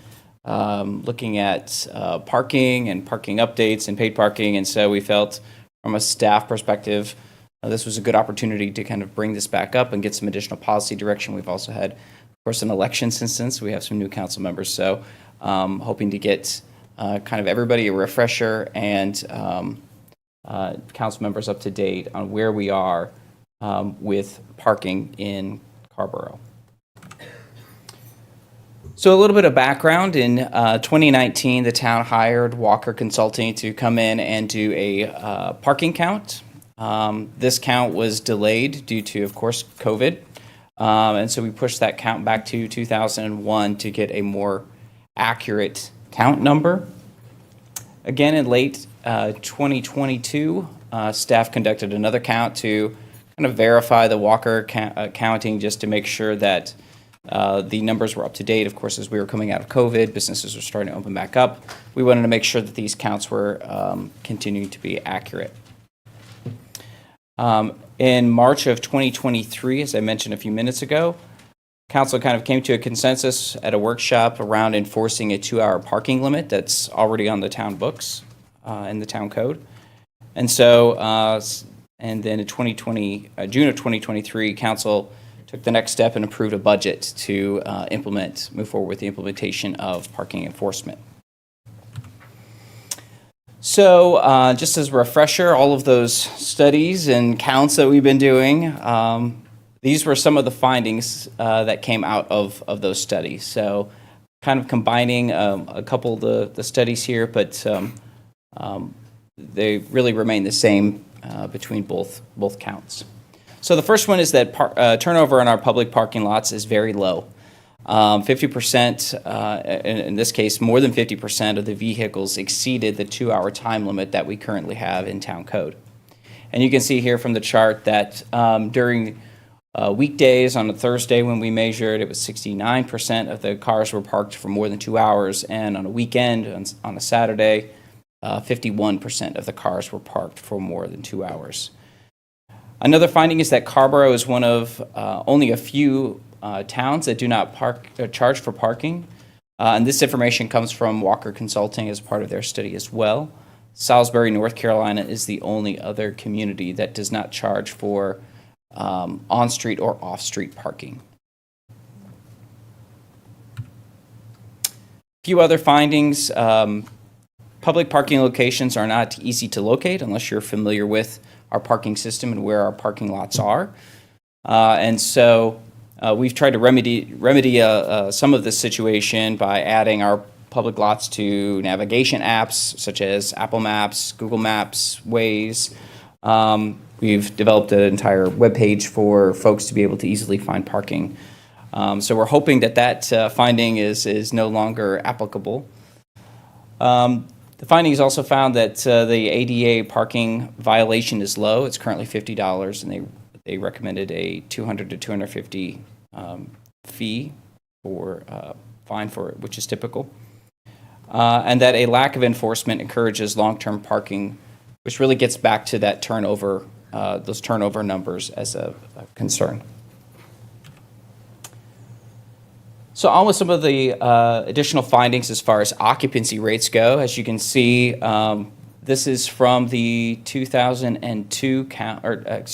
looking at parking and parking updates and paid parking. And so we felt from a staff perspective, this was a good opportunity to kind of bring this back up and get some additional policy direction. We've also had, of course, an election since we have some new council members. So hoping to get kind of everybody a refresher and council members up to date on where we are with parking in Carrboro. So a little bit of background. In 2019, the town hired Walker Consulting to come in and do a parking count. This count was delayed due to, of course, COVID. And so we pushed that count back to 2001 to get a more accurate count number. Again, in late 2022, staff conducted another count to kind of verify the Walker counting, just to make sure that the numbers were up to date. Of course, as we were coming out of COVID, businesses were starting to open back up. We wanted to make sure that these counts were continuing to be accurate. In March of 2023, as I mentioned a few minutes ago, council kind of came to a consensus at a workshop around enforcing a 2-hour parking limit that's already on the town books in the town code. And so, and then in June of 2023, council took the next step and approved a budget to move forward with the implementation of parking enforcement. So just as a refresher, all of those studies and counts that we've been doing, these were some of the findings that came out of those studies. So kind of combining a couple of the studies here, but they really remain the same between both counts. So the first one is that turnover in our public parking lots is very low. 50%, in this case, more than 50% of the vehicles exceeded the 2-hour time limit that we currently have in town code. And you can see here from the chart that during weekdays, on a Thursday when we measured, it was 69% of the cars were parked for more than 2 hours, and on a weekend, on a Saturday, 51% of the cars were parked for more than 2 hours. Another finding is that Carrboro is one of only a few towns that do not charge for parking. And this information comes from Walker Consulting as part of their study as well. Salisbury, North Carolina is the only other community that does not charge for on-street or off-street parking. A few other findings. Public parking locations are not easy to locate unless you're familiar with our parking system and where our parking lots are. And so we've tried to remedy some of this situation by adding our public lots to navigation apps such as Apple Maps, Google Maps, Waze. We've developed an entire webpage for folks to be able to easily find parking. So we're hoping that finding is no longer applicable. The findings also found that the ADA parking violation is low. It's currently $50, and they recommended a $200 to $250 fee for fine for it, which is typical, and that a lack of enforcement encourages long-term parking, which really gets back to that turnover, those turnover numbers as a concern. So on with some of the additional findings as far as occupancy rates go. As you can see, this is from the 2002 count, or the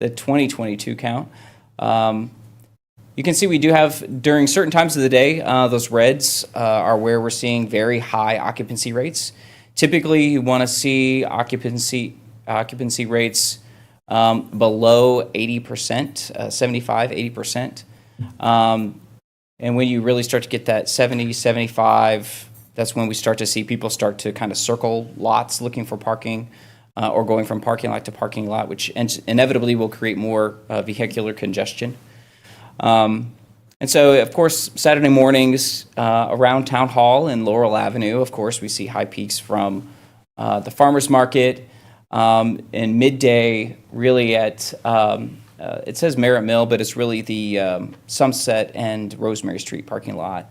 2022 count. You can see we do have, during certain times of the day, those reds are where we're seeing very high occupancy rates. Typically, you want to see occupancy rates below 80%, 75, 80%. And when you really start to get that 70, 75, that's when we start to see people start to kind of circle lots looking for parking or going from parking lot to parking lot, which inevitably will create more vehicular congestion. And so, of course, Saturday mornings around Town Hall and Laurel Avenue, of course, we see high peaks from the farmers market and midday, really at it says Merritt Mill, but it's really the Sunset and Rosemary Street parking lot.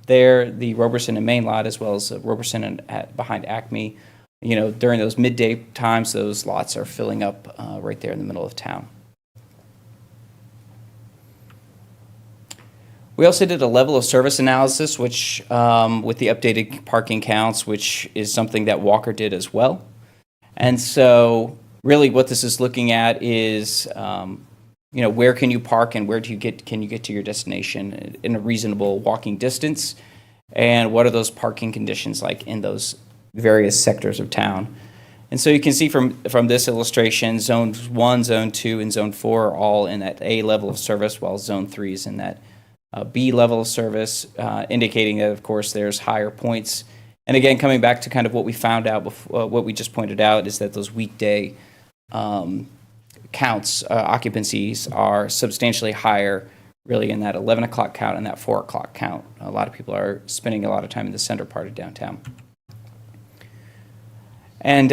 There, the Roberson and Main lot, as well as Roberson and behind Acme, during those midday times, those lots are filling up right there in the middle of town. We also did a level of service analysis, which with the updated parking counts, which is something that Walker did as well. And so really what this is looking at is, where can you park and where can you get to your destination in a reasonable walking distance? And what are those parking conditions like in those various sectors of town? And so you can see from this illustration, zones 1, zone 2, and zone 4 are all in that A level of service, while zone 3 is in that B level of service, indicating that, of course, there's higher points. And again, coming back to kind of what we found out before, what we just pointed out is that those weekday counts, occupancies, are substantially higher, really in that 11 o'clock count and that 4 o'clock count. A lot of people are spending a lot of time in the center part of downtown. And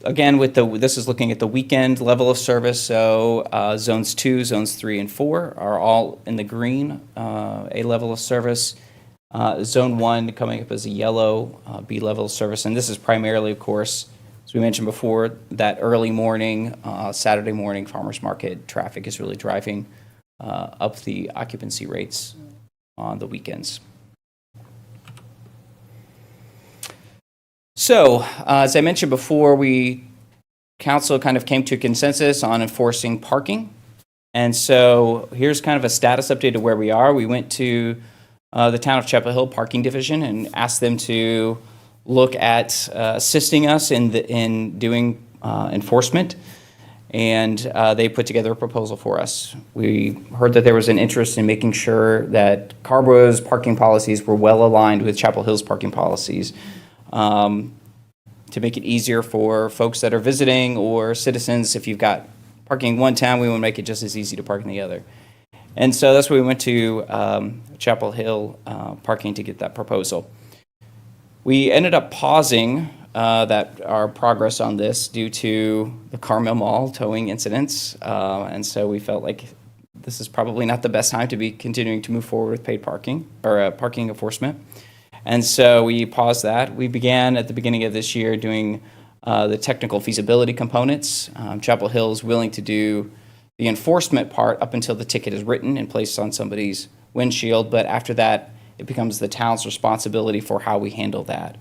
again, this is looking at the weekend level of service. So zones 2, zones 3, and 4 are all in the green, A level of service. Zone 1 coming up as a yellow, B level of service. And this is primarily, of course, as we mentioned before, that early morning, Saturday morning farmers market traffic is really driving up the occupancy rates on the weekends. So, as I mentioned before, council kind of came to a consensus on enforcing parking. And so here's kind of a status update of where we are. We went to the Town of Chapel Hill Parking Division and asked them to look at assisting us in doing enforcement. And they put together a proposal for us. We heard that there was an interest in making sure that Carrboro's parking policies were well aligned with Chapel Hill's parking policies, to make it easier for folks that are visiting or citizens. If you've got parking in one town, we want to make it just as easy to park in the other. And so that's why we went to Chapel Hill Parking to get that proposal. We ended up pausing our progress on this due to the Carmel Mall towing incidents. And so we felt like this is probably not the best time to be continuing to move forward with paid parking or parking enforcement. And so we paused that. We began at the beginning of this year doing the technical feasibility components. Chapel Hill is willing to do the enforcement part up until the ticket is written and placed on somebody's windshield, but after that, it becomes the town's responsibility for how we handle that.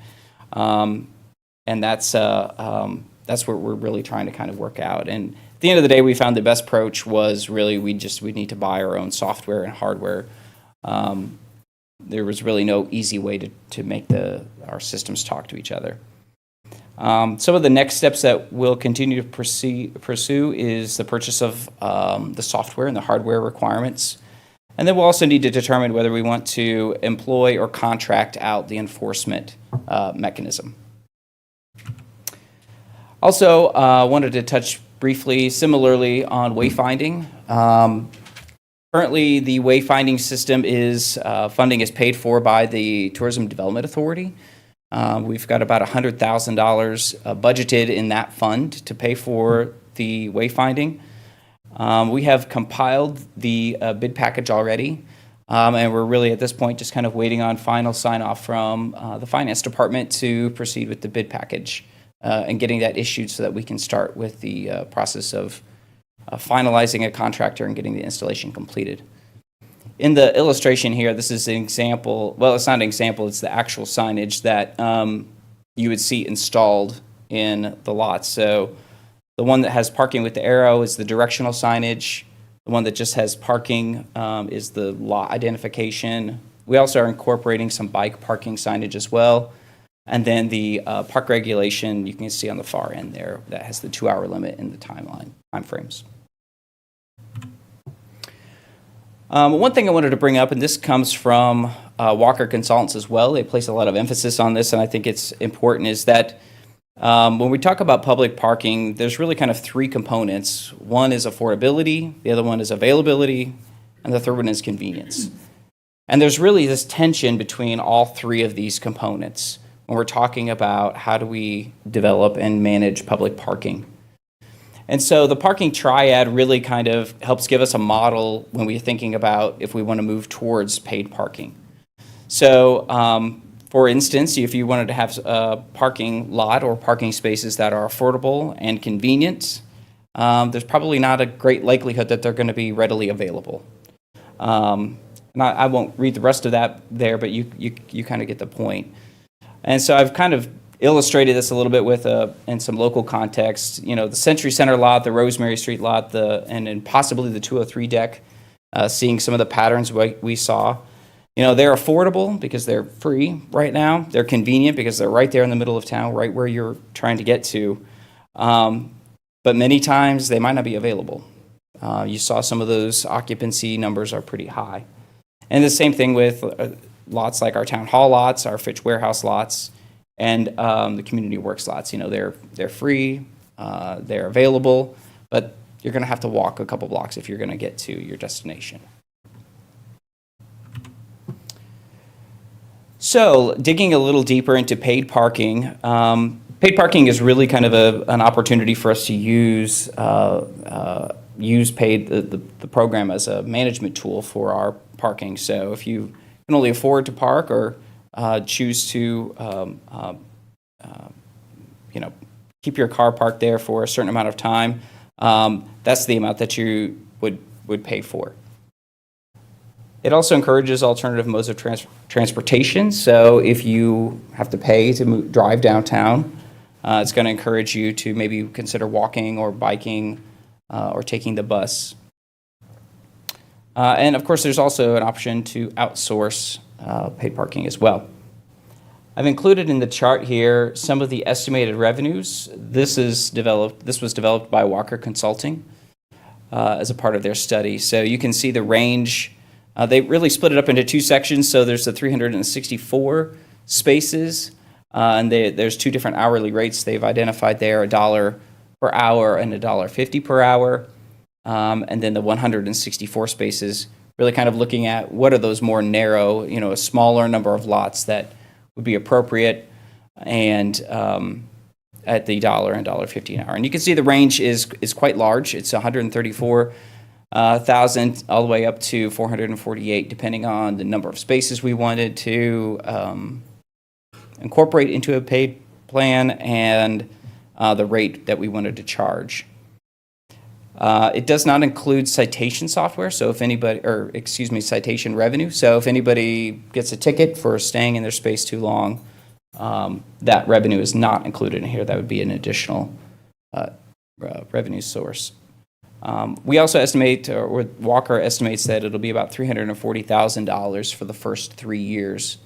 And that's what we're really trying to kind of work out. And at the end of the day, we found the best approach was really we need to buy our own software and hardware. There was really no easy way to make our systems talk to each other. Some of the next steps that we'll continue to pursue is the purchase of the software and the hardware requirements. And then we'll also need to determine whether we want to employ or contract out the enforcement mechanism. Also, wanted to touch briefly, similarly, on wayfinding. Currently, the wayfinding system funding is paid for by the Tourism Development Authority. We've got about $100,000 budgeted in that fund to pay for the wayfinding. We have compiled the bid package already, and we're really at this point just kind of waiting on final sign-off from the Finance Department to proceed with the bid package and getting that issued so that we can start with the process of finalizing a contractor and getting the installation completed. In the illustration here, this is an example, well, it's not an example, it's the actual signage that you would see installed in the lot. So the one that has parking with the arrow is the directional signage. The one that just has parking is the lot identification. We also are incorporating some bike parking signage as well. And then the park regulation, you can see on the far end there, that has the 2-hour limit in the time frames. One thing I wanted to bring up, and this comes from Walker Consultants as well, they place a lot of emphasis on this, and I think it's important, is that when we talk about public parking, there's really kind of 3 components. One is affordability, the other one is availability, and the third one is convenience. And there's really this tension between all 3 of these components when we're talking about how do we develop and manage public parking. And so the parking triad really kind of helps give us a model when we're thinking about if we want to move towards paid parking. So, for instance, if you wanted to have a parking lot or parking spaces that are affordable and convenient, there's probably not a great likelihood that they're going to be readily available. And I won't read the rest of that there, but you kind of get the point. And so I've kind of illustrated this a little bit with in some local context. You know, the Century Center lot, the Rosemary Street lot, and possibly the 203 deck, seeing some of the patterns we saw. You know, they're affordable because they're free right now. They're convenient because they're right there in the middle of town, right where you're trying to get to. But many times they might not be available. You saw some of those occupancy numbers are pretty high. And the same thing with lots like our town hall lots, our Fitch Warehouse lots, and the community works lots. You know, they're free, they're available, but you're going to have to walk a couple blocks if you're going to get to your destination. So, digging a little deeper into paid parking. Paid parking is really kind of an opportunity for us to use the program as a management tool for our parking. So, if you can only afford to park or choose to keep your car parked there for a certain amount of time, that's the amount that you would pay for. It also encourages alternative modes of transportation. So if you have to pay to drive downtown, it's going to encourage you to maybe consider walking or biking or taking the bus. And of course, there's also an option to outsource paid parking as well. I've included in the chart here some of the estimated revenues. This was developed by Walker Consulting as a part of their study. So you can see the range. They really split it up into two sections. So there's the 364 spaces, and there's two different hourly rates they've identified there, $1 per hour and $1.50 per hour. And then the 164 spaces, really kind of looking at what are those more narrow, a smaller number of lots that would be appropriate, and at the $1 and $1.50 an hour. And you can see the range is quite large. It's 134,000 all the way up to 448, depending on the number of spaces we wanted to incorporate into a paid plan and the rate that we wanted to charge. It does not include citation software, so if anybody, citation revenue. So if anybody gets a ticket for staying in their space too long, that revenue is not included in here. That would be an additional revenue source. We also estimate, or Walker estimates, that it'll be about $340,000 for the first 3 years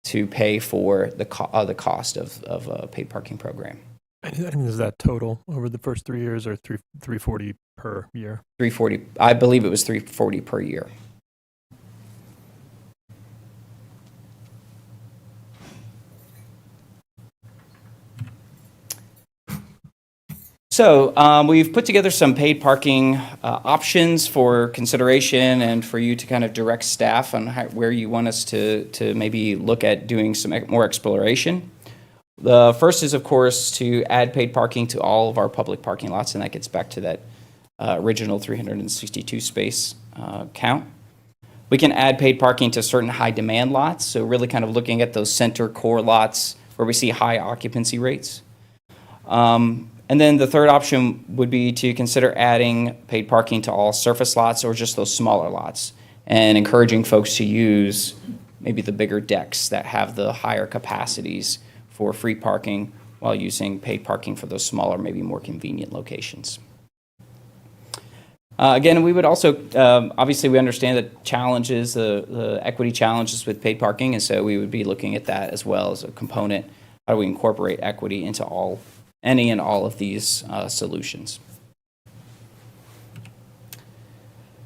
to pay for the cost of a paid parking program. And is that total over the first 3 years, or 340 per year? 340. I believe it was 340 per year. So we've put together some paid parking options for consideration and for you to kind of direct staff on where you want us to maybe look at doing some more exploration. The first is, of course, to add paid parking to all of our public parking lots, and that gets back to that original 362 space count. We can add paid parking to certain high demand lots, so really kind of looking at those center core lots where we see high occupancy rates. And then the third option would be to consider adding paid parking to all surface lots or just those smaller lots, and encouraging folks to use maybe the bigger decks that have the higher capacities for free parking while using paid parking for those smaller, maybe more convenient locations. Again, we would also, obviously we understand the challenges, the equity challenges with paid parking, and so we would be looking at that as well as a component. How do we incorporate equity into any and all of these solutions?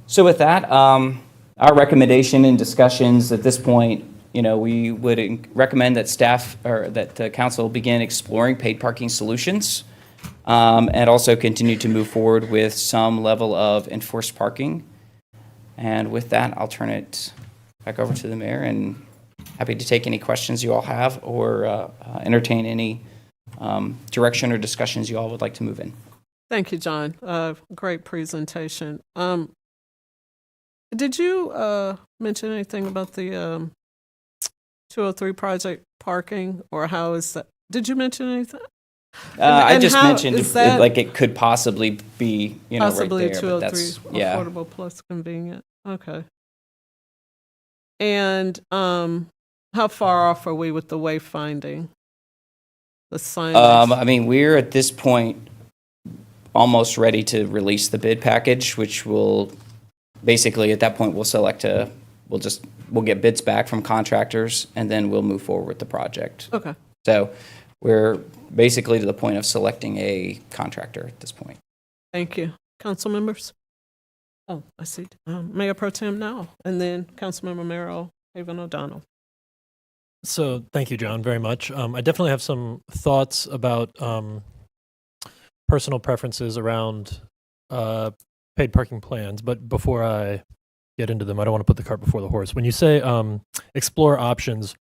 So with that, our recommendation and discussions at this point, we would recommend that staff or that council begin exploring paid parking solutions, and also continue to move forward with some level of enforced parking. And with that, I'll turn it back over to the mayor, and happy to take any questions you all have or entertain any direction or discussions you all would like to move in. Thank you, John. Great presentation. Did you mention anything about the 203 project parking, or how is that? Did you mention anything? I just mentioned like it could possibly be, possibly right there. 203 affordable plus convenient. Okay. And how far off are we with the wayfinding? The signage? I mean, we're at this point almost ready to release the bid package, which will basically at that point we'll get bids back from contractors, and then we'll move forward with the project. Okay. So we're basically to the point of selecting a contractor at this point. Thank you. Council members? Oh, I see. Mayor Pro Tem now, and then Councilmember Merrill Haven O'Donnell. So thank you, John, very much. I definitely have some thoughts about personal preferences around paid parking plans, but before I get into them, I don't want to put the cart before the horse. When you say explore options,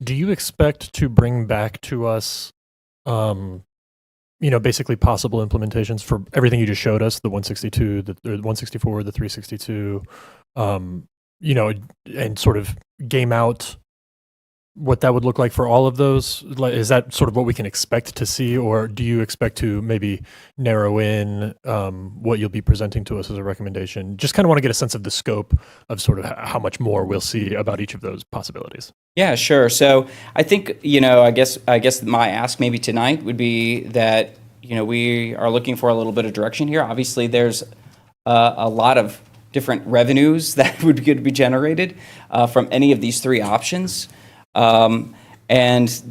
do you expect to bring back to us, basically possible implementations for everything you just showed us, the 162, the 164, the 362, and sort of game out what that would look like for all of those? Is that sort of what we can expect to see, or do you expect to maybe narrow in what you'll be presenting to us as a recommendation? Just kind of want to get a sense of the scope of sort of how much more we'll see about each of those possibilities. Yeah, sure. So I think, I guess my ask maybe tonight would be that, we are looking for a little bit of direction here. Obviously, there's a lot of different revenues that would be generated from any of these three options. And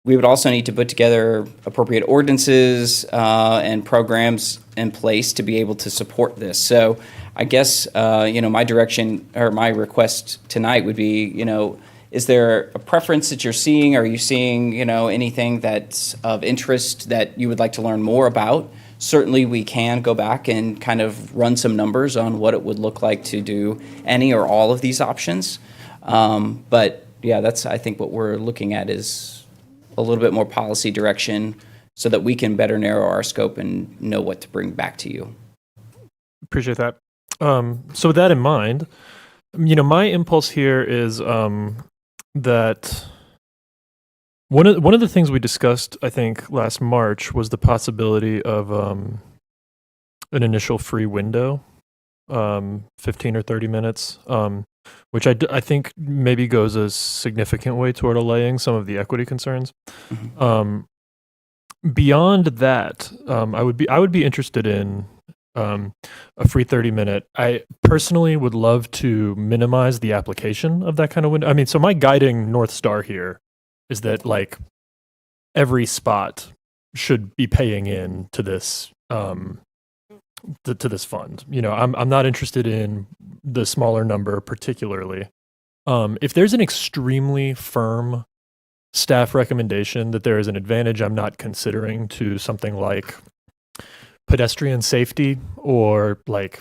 we would also need to put together appropriate ordinances and programs in place to be able to support this. So I guess, my direction or my request tonight would be, is there a preference that you're seeing? Are you seeing, anything that's of interest that you would like to learn more about? Certainly, we can go back and kind of run some numbers on what it would look like to do any or all of these options. But yeah, that's, I think, what we're looking at is a little bit more policy direction so that we can better narrow our scope and know what to bring back to you. Appreciate that. So with that in mind, my impulse here is that one of the things we discussed, I think, last March was the possibility of an initial free window, 15 or 30 minutes, which I think maybe goes a significant way toward allaying some of the equity concerns. Beyond that, I would be interested in a free 30-minute. I personally would love to minimize the application of that kind of window. I mean, so my guiding North Star here is that like every spot should be paying in to this to this fund. I'm not interested in the smaller number particularly. If there's an extremely firm staff recommendation that there is an advantage I'm not considering to something like pedestrian safety or like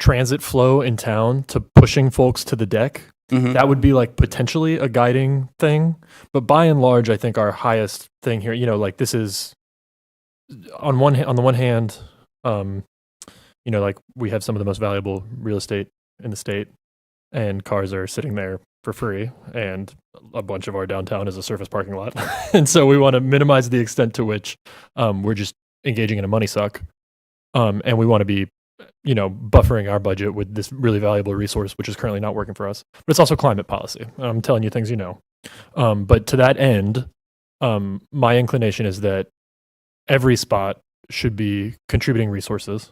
transit flow in town to pushing folks to the deck, that would be like potentially a guiding thing. But by and large, I think our highest thing here, like this is on the one hand, like we have some of the most valuable real estate in the state, and cars are sitting there for free, and a bunch of our downtown is a surface parking lot. And so we want to minimize the extent to which we're just engaging in a money suck. And we want to be, buffering our budget with this really valuable resource, which is currently not working for us. But it's also climate policy. I'm telling you things but to that end, my inclination is that every spot should be contributing resources.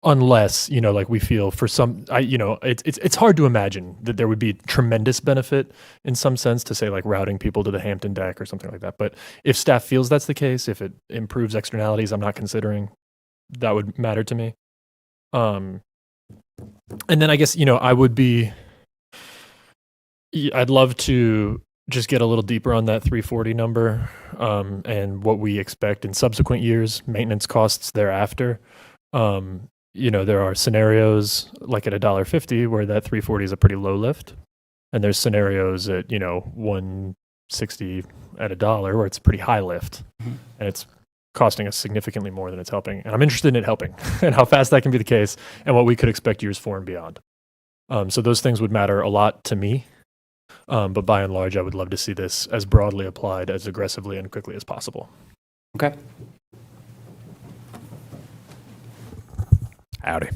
Unless, like we feel for some, it's hard to imagine that there would be tremendous benefit in some sense to say like routing people to the Hampton deck or something like that. But if staff feels that's the case, if it improves externalities I'm not considering, that would matter to me. And then I guess, I'd love to just get a little deeper on that 340 number and what we expect in subsequent years, maintenance costs thereafter. There are scenarios like at $1.50 where that 340 is a pretty low lift. And there's scenarios at, 160 at $1 where it's a pretty high lift. And it's costing us significantly more than it's helping. And I'm interested in it helping and how fast that can be the case and what we could expect years 4 and beyond. So those things would matter a lot to me. But by and large, I would love to see this as broadly applied, as aggressively and quickly as possible. Okay. Howdy.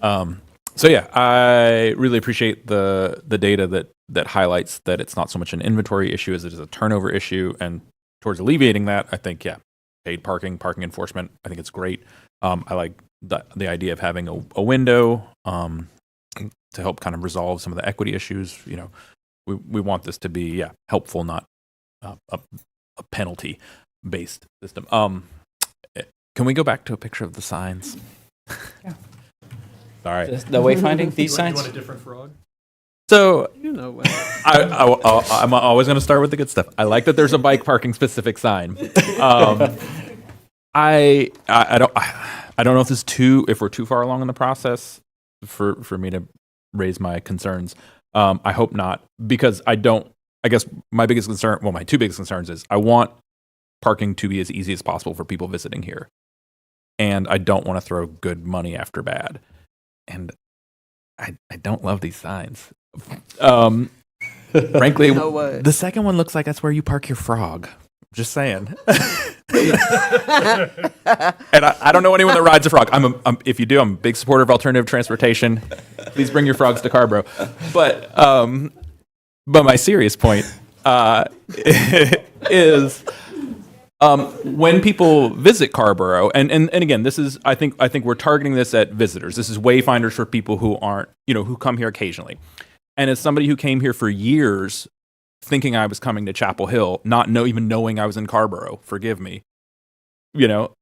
So yeah, I really appreciate the data that highlights that it's not so much an inventory issue as it is a turnover issue. And towards alleviating that, I think, paid parking enforcement, I think it's great. I like the idea of having a window to help kind of resolve some of the equity issues. We want this to be, helpful, not a penalty-based system. Can we go back to a picture of the signs? Yeah. All right. The wayfinding, these signs? You want a different frog? So, I'm always going to start with the good stuff. I like that there's a bike parking specific sign. I don't know if we're too far along in the process for me to raise my concerns. I hope not, because I guess my biggest concern, my two biggest concerns is I want parking to be as easy as possible for people visiting here. And I don't want to throw good money after bad. And I don't love these signs. Frankly, the second one looks like that's where you park your frog. Just saying. And I don't know anyone that rides a frog. If you do, I'm a big supporter of alternative transportation. Please bring your frogs to Carrboro. But my serious point is when people visit Carrboro, and again, this is I think we're targeting this at visitors. This is wayfinders for people who aren't, who come here occasionally. And as somebody who came here for years, thinking I was coming to Chapel Hill, not even knowing I was in Carrboro, forgive me.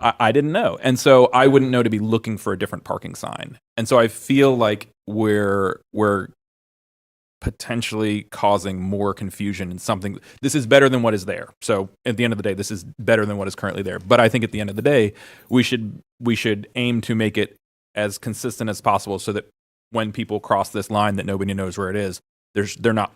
I didn't know, and so I wouldn't know to be looking for a different parking sign. And so I feel like we're potentially causing more confusion in something. This is better than what is there. So at the end of the day, this is better than what is currently there. But I think at the end of the day, we should aim to make it as consistent as possible, so that when people cross this line that nobody knows where it is, they're not,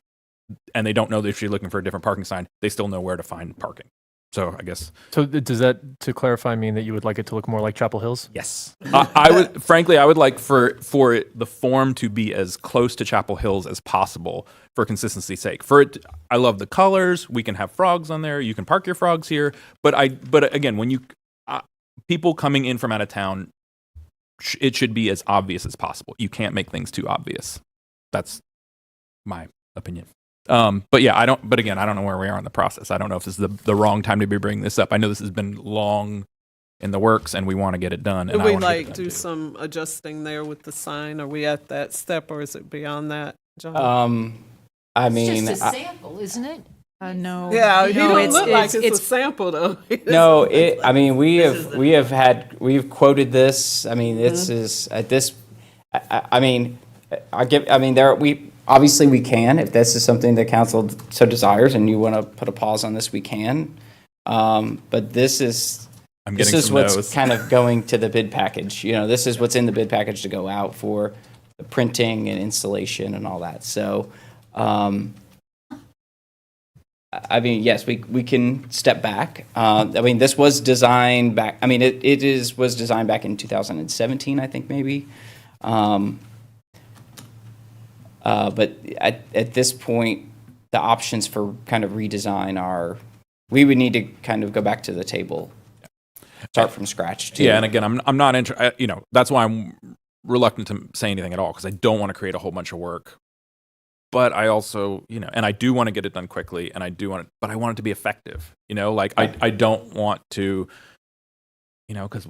and they don't know that you're looking for a different parking sign, they still know where to find parking. So I guess. So does that, to clarify, mean that you would like it to look more like Chapel Hills? Yes. I would, frankly, I would like for the form to be as close to Chapel Hills as possible for consistency's sake. I love the colors. We can have frogs on there. You can park your frogs here. But again, when people coming in from out of town, it should be as obvious as possible. You can't make things too obvious. That's my opinion. But yeah, I don't know where we are in the process. I don't know if this is the wrong time to be bringing this up. I know this has been long in the works, and we want to get it done. Did we do some adjusting there with the sign? Are we at that step, or is it beyond that, John? I mean, It's just a sample, isn't it? No. Yeah, you don't look like it's a sample, though. No, I mean, we've quoted this. I mean, this is at this. Obviously, we can, if this is something the council so desires and you want to put a pause on this, we can. But this is what's kind of going to the bid package. This is what's in the bid package to go out for the printing and installation and all that. So, yes, we can step back. This was designed back. Was designed back in 2017, I think maybe. But at this point, the options for kind of redesign we would need to kind of go back to the table, start from scratch too. Yeah, and again, I'm not interested. That's why I'm reluctant to say anything at all, because I don't want to create a whole bunch of work. But I also, and I do want to get it done quickly, and but I want it to be effective. I don't want to, because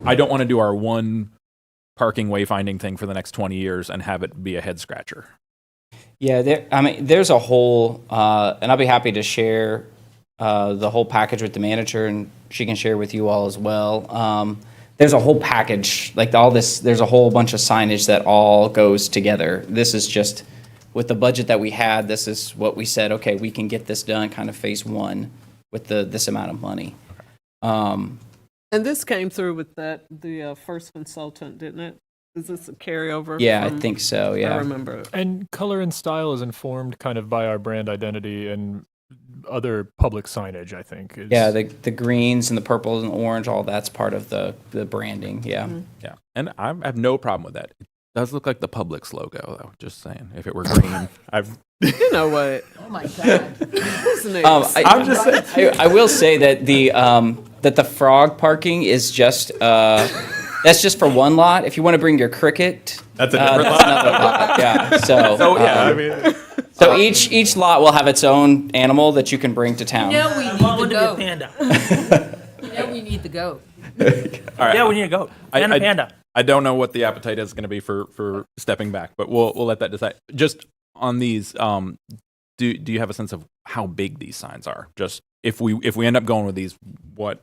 I don't want to do our one parking wayfinding thing for the next 20 years and have it be a head scratcher. Yeah, there's a whole, and I'll be happy to share the whole package with the manager, and she can share with you all as well. There's a whole package, like all this, there's a whole bunch of signage that all goes together. This is just, with the budget that we had, this is what we said, okay, we can get this done kind of phase one with this amount of money. And this came through with the first consultant, didn't it? Is this a carryover? Yeah, I think so, yeah. I remember. And color and style is informed kind of by our brand identity and other public signage, I think. Yeah, the greens and the purples and orange, all that's part of the branding, yeah. Mm-hmm. Yeah, and I have no problem with that. It does look like the Publix logo, though, just saying. If it were green, You know what? Oh my God. I'm just saying. I will say that the frog parking is just that's just for one lot. If you want to bring your cricket, that's a different lot. Another lot. Yeah. So each lot will have its own animal that you can bring to town. We need the goat. Panda. We need the goat. All right. Yeah, we need a goat. And a panda. I don't know what the appetite is going to be for stepping back, but we'll let that decide. Just on these, do you have a sense of how big these signs are? Just if we end up going with these, what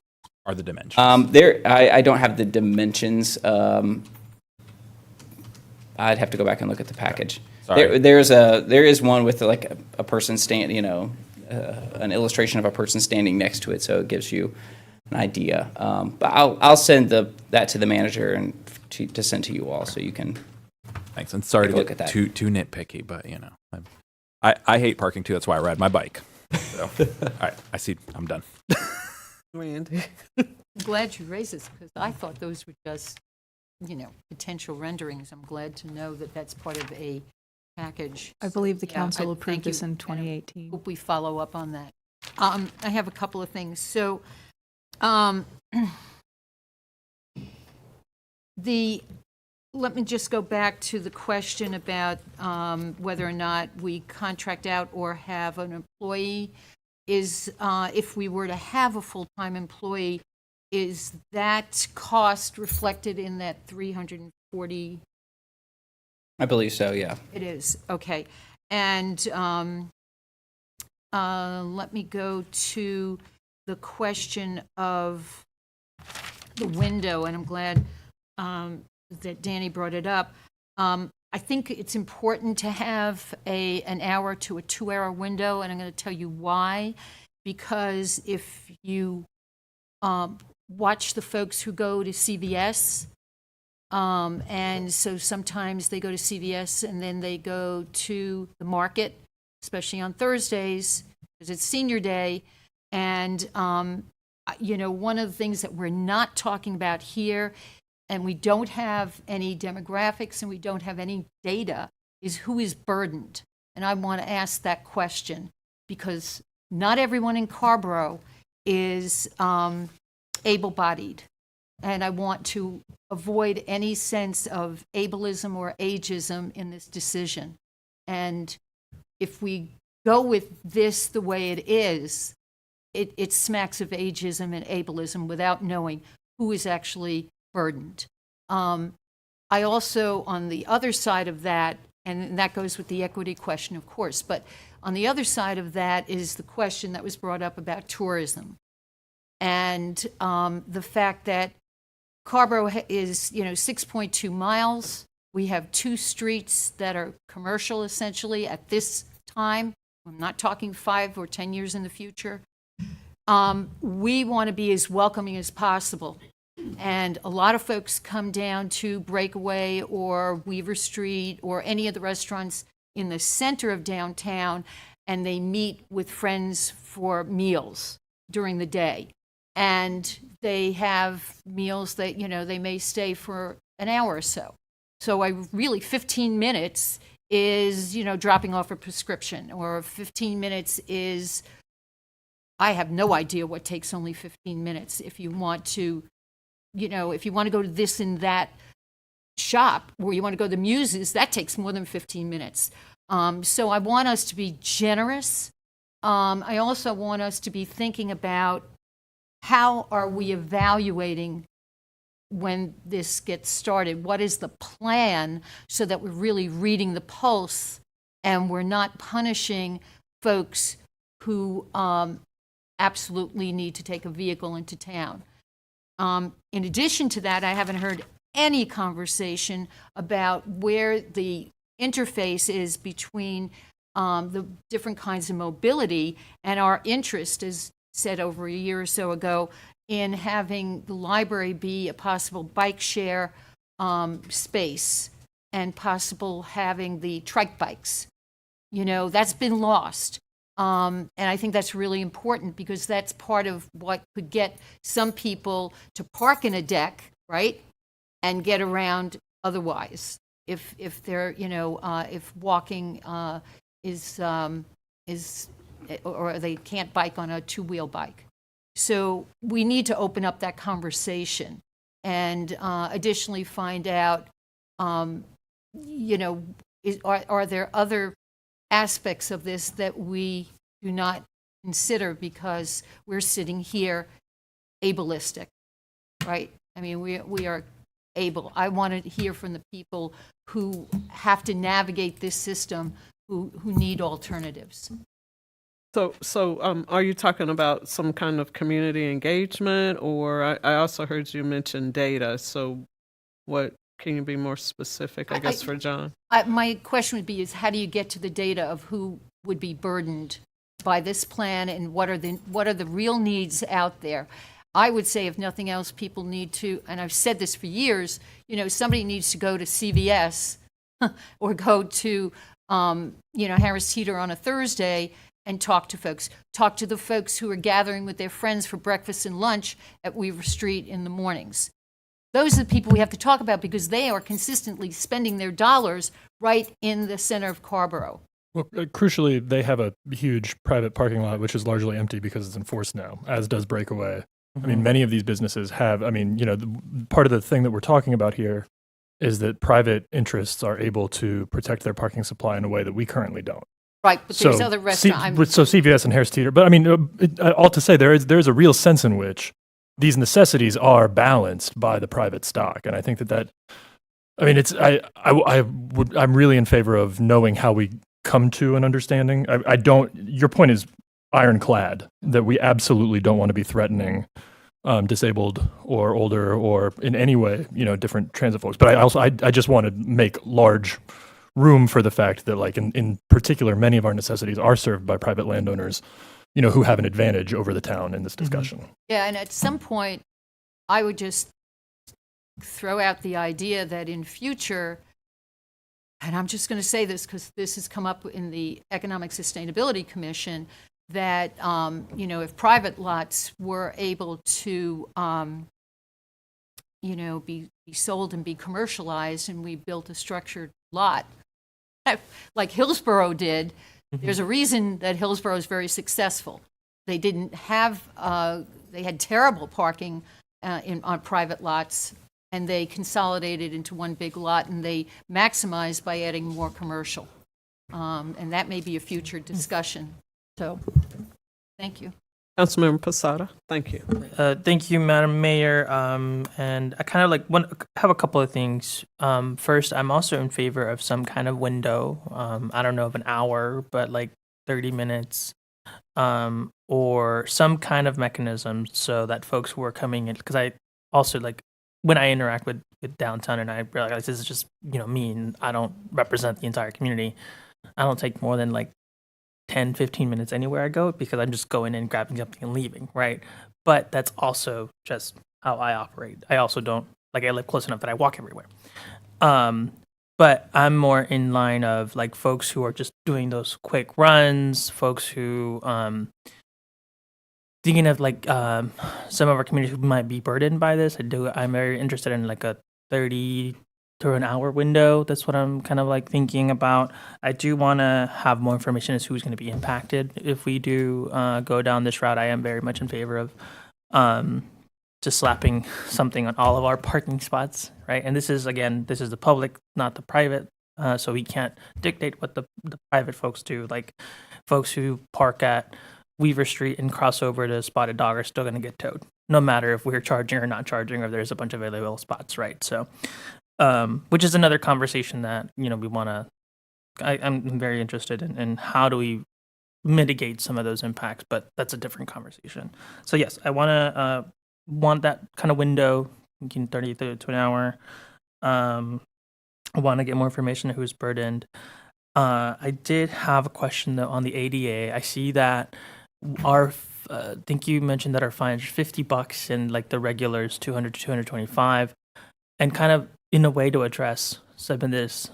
are the dimensions? I don't have the dimensions. I'd have to go back and look at the package. There is one with like a person an illustration of a person standing next to it, so it gives you an idea. But I'll send that to the manager and to send to you all, so you can. Thanks, and sorry to look get at that. too nitpicky, but I hate parking too. That's why I ride my bike. So, all right, I see. I'm done. Randy. I'm glad you raised this, because I thought those were just, potential renderings. I'm glad to know that that's part of a package. I believe the Yeah, council I approved thank this you, in and 2018. Hope we follow up on that. I have a couple of things. So, let me just go back to the question about whether or not we contract out or have an employee is if we were to have a full-time employee, is that cost reflected in that 340? I believe so, yeah. It is, okay. And let me go to the question of the window, and I'm glad that Danny brought it up. I think it's important to have an hour to a 2-hour window, and I'm going to tell you why. Because if you watch the folks who go to CVS, and so sometimes they go to CVS and then they go to the market, especially on Thursdays, because it's senior day. And, one of the things that we're not talking about here, and we don't have any demographics and we don't have any data, is who is burdened. And I want to ask that question because not everyone in Carrboro is able-bodied. And I want to avoid any sense of ableism or ageism in this decision. And if we go with this the way it is, it smacks of ageism and ableism without knowing who is actually burdened. I also, on the other side of that, and that goes with the equity question, of course, but on the other side of that is the question that was brought up about tourism. And the fact that Carrboro is, 6.2 miles. We have 2 streets that are commercial, essentially, at this time. I'm not talking 5 or 10 years in the future. We want to be as welcoming as possible. And a lot of folks come down to Breakaway or Weaver Street or any of the restaurants in the center of downtown, and they meet with friends for meals during the day. And they have meals that, they may stay for an hour or so. So 15 minutes is, dropping off a prescription, or 15 minutes is, I have no idea what takes only 15 minutes. If you want to, if you want to go to this and that shop, or you want to go to the Muses, that takes more than 15 minutes. So I want us to be generous. I also want us to be thinking about how are we evaluating when this gets started? What is the plan so that we're really reading the pulse and we're not punishing folks who absolutely need to take a vehicle into town? In addition to that, I haven't heard any conversation about where the interface is between the different kinds of mobility and our interest, as said over a year or so ago, in having the library be a possible bike share space and possible having the trike bikes. That's been lost. And I think that's really important because that's part of what could get some people to park in a deck, right, and get around otherwise. If they're, if walking is or they can't bike on a 2-wheel bike. So we need to open up that conversation and additionally find out, are there other aspects of this that we do not consider because we're sitting here ableistic, right? I mean, we are able. I want to hear from the people who have to navigate this system, who need alternatives. So, are you talking about some kind of community engagement, or I also heard you mention data? So, what can you be more specific? I guess for John. My question would be: is how do you get to the data of who would be burdened by this plan, and what are the real needs out there? I would say, if nothing else, people need to, and I've said this for years. Somebody needs to go to CVS or go to Harris Teeter on a Thursday and talk to folks. Talk to the folks who are gathering with their friends for breakfast and lunch at Weaver Street in the mornings. Those are the people we have to talk about because they are consistently spending their dollars right in the center of Carrboro. Well, crucially, they have a huge private parking lot, which is largely empty because it's enforced now, as does Breakaway. I mean, many of these businesses have, part of the thing that we're talking about here is that private interests are able to protect their parking supply in a way that we currently don't. Right, but there's other restaurants. So CVS and Harris Teeter. But I mean, all to say, there is a real sense in which these necessities are balanced by the private stock, and I think that I mean, I'm really in favor of knowing how we come to an understanding. I don't. Your point is ironclad that we absolutely don't want to be threatening disabled or older or in any way, different transit folks. But I just want to make large room for the fact that, like, in particular, many of our necessities are served by private landowners, who have an advantage over the town in this discussion. Yeah, and at some point, I would just throw out the idea that in future, and I'm just going to say this because this has come up in the Economic Sustainability Commission, that, if private lots were able to, be sold and be commercialized, and we built a structured lot, like Hillsborough did, there's a reason that Hillsborough is very successful. They didn't have, they had terrible parking on private lots, and they consolidated into one big lot, and they maximized by adding more commercial. And that may be a future discussion. So, thank you. Councilmember Posada, thank you. Thank you, Madam Mayor. And I kind of have a couple of things. First, I'm also in favor of some kind of window. I don't know of an hour, but like 30 minutes, or some kind of mechanism so that folks who are coming in, because I also when I interact with downtown and I realize this is just me and I don't represent the entire community, I don't take more than 10, 15 minutes anywhere I go because I'm just going in, grabbing something and leaving, right? But that's also just how I operate. I also don't, I live close enough that I walk everywhere. But I'm more in line of folks who are just doing those quick runs, folks who, thinking of some of our communities who might be burdened by this. I'm very interested in a 30 to an hour window. That's what I'm kind of thinking about. I do want to have more information as who's going to be impacted if we do go down this route. I am very much in favor of just slapping something on all of our parking spots, right? And this is the public, not the private. So we can't dictate what the private folks do. Folks who park at Weaver Street and cross over to Spotted Dog are still going to get towed, no matter if we're charging or not charging, or there's a bunch of available spots, right? So, which is another conversation that we want to. I'm very interested in how do we mitigate some of those impacts, but that's a different conversation. So yes, I want that kind of window, 30 to an hour. I want to get more information on who's burdened. I did have a question though on the ADA. I see that I think you mentioned that our fine is $50 and the regular is $200 to $225, and kind of in a way to address some of this,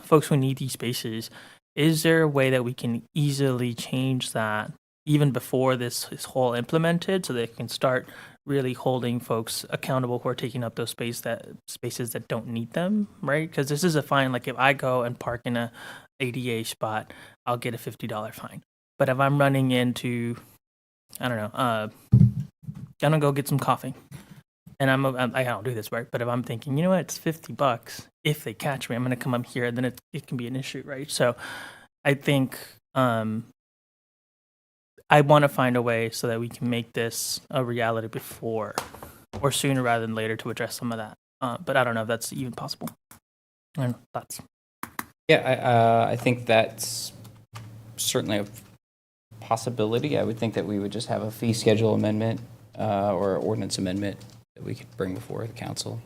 folks who need these spaces. Is there a way that we can easily change that even before this is whole implemented, so they can start really holding folks accountable who are taking up those spaces that don't need them, right? Because this is a fine. If I go and park in a ADA spot, I'll get a $50 fine. But if I'm running into, I don't know, gonna go get some coffee, and I don't do this, right? But if I'm thinking, it's $50. If they catch me, I'm gonna come up here, and then it can be an issue, right? So I think I want to find a way so that we can make this a reality before or sooner rather than later to address some of that. But I don't know if that's even possible. I don't know, thoughts? Yeah, I think that's certainly a possibility. I would think that we would just have a fee schedule amendment or ordinance amendment that we could bring before the council.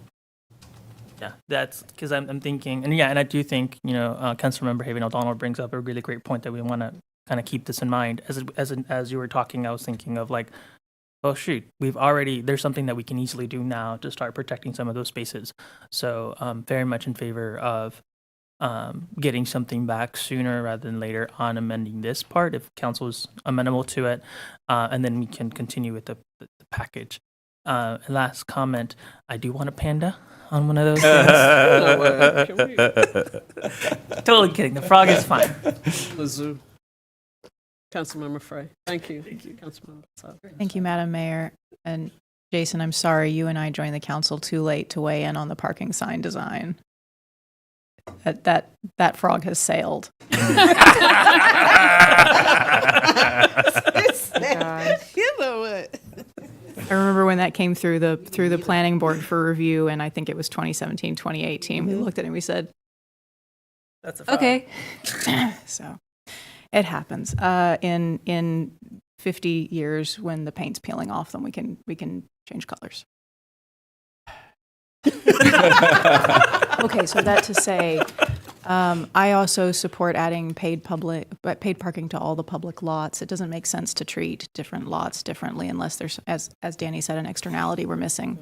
Yeah, that's because I'm thinking, and I do think, Councilmember Haven O'Donnell brings up a really great point that we want to kind of keep this in mind. As you were talking, I was thinking of oh shoot, there's something that we can easily do now to start protecting some of those spaces. So very much in favor of getting something back sooner rather than later on amending this part if council is amenable to it, and then we can continue with the package. Last comment, I do want a panda on one of those things. Totally kidding. The frog is fine. The zoo. Councilmember Frey. Thank you. Councilmember Posada. Thank you, Madam Mayor. And Jason, I'm sorry you and I joined the council too late to weigh in on the parking sign design. that frog has sailed. I remember when that came through the planning board for review, and I think it was 2017, 2018. We looked at it and we said, That's a frog. okay. So it happens. In 50 years, when the paint's peeling off them, we can change colors. Okay, so that to say, I also support adding paid parking to all the public lots. It doesn't make sense to treat different lots differently unless there's, as Danny said, an externality we're missing.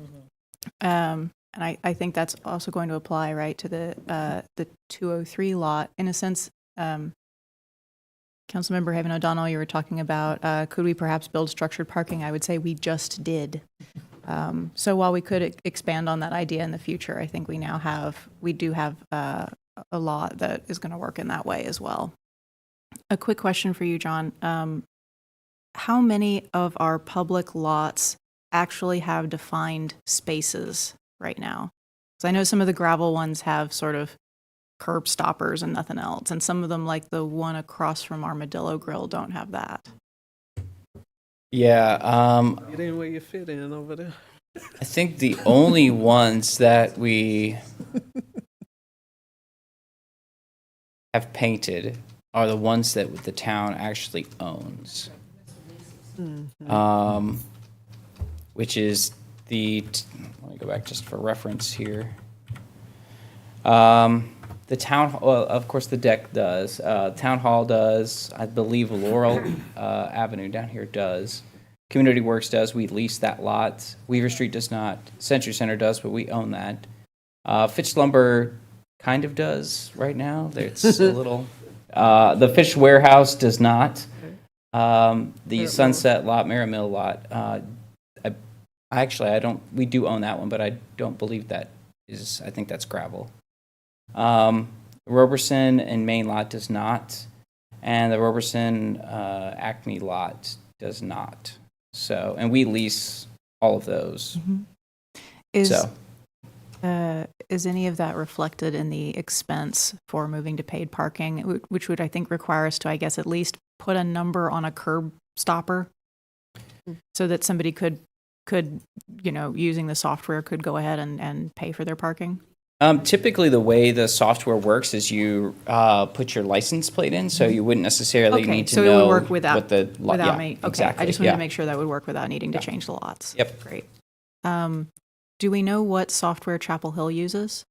And I think that's also going to apply, right, to the 203 lot. In a sense, Councilmember Haven O'Donnell, you were talking about, could we perhaps build structured parking? I would say we just did. So while we could expand on that idea in the future, I think we do have a lot that is going to work in that way as well. A quick question for you, John. How many of our public lots actually have defined spaces right now? Because I know some of the gravel ones have sort of curb stoppers and nothing else, and some of them, like the one across from Armadillo Grill, don't have that. Yeah. Get in where you fit in over there. I think the only ones that we have painted are the ones that the town actually owns. Which is let me go back just for reference here. The town, well, of course, the deck does. Town Hall does. I believe Laurel Avenue down here does. Community Works does. We lease that lot. Weaver Street does not. Century Center does, but we own that. Fitch Lumber kind of does right now. It's a little. The Fish Warehouse does not. The Sunset lot, Merrill Mill lot. I don't. We do own that one, but I don't believe that is. I think that's gravel. Roberson and Main lot does not, and the Roberson Acme lot does not. So, and we lease all of those. Is any of that reflected in the expense for moving to paid parking, which would, I think, require us to, I guess, at least put a number on a curb stopper so that somebody could, using the software, could go ahead and pay for their parking? Typically, the way the software works is you put your license plate in, so you wouldn't necessarily need to so know it would work without yeah, me. Okay, exactly. I just wanted to make sure that would work without needing to change the lots. Yep. Great. Do we know what software Chapel Hill uses?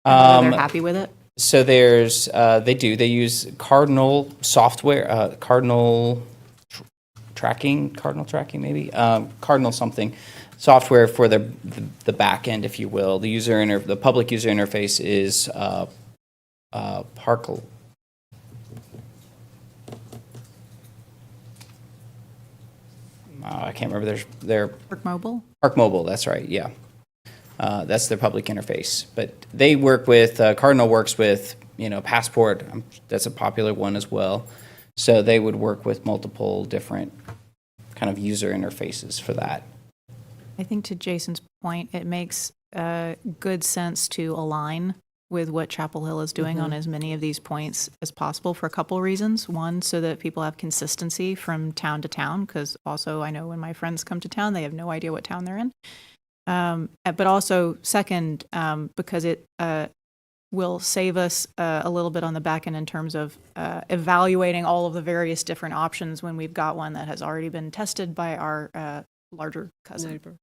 Whether they're happy with it? So there's they use Cardinal software, Cardinal tracking maybe, Cardinal something software for the back end, if you will. The public user interface is Parkle. I can't remember their Park Mobile? Park Mobile, that's right, yeah. That's their public interface. But they work with, Cardinal works with, Passport. That's a popular one as well. So they would work with multiple different kind of user interfaces for that. I think to Jason's point, it makes good sense to align with what Chapel Hill is doing on as many of these points as possible for a couple of reasons. One, so that people have consistency from town to town, because also I know when my friends come to town, they have no idea what town they're in. But also, second, because it will save us a little bit on the back end in terms of evaluating all of the various different options when we've got one that has already been tested by our larger cousin. Neighbor.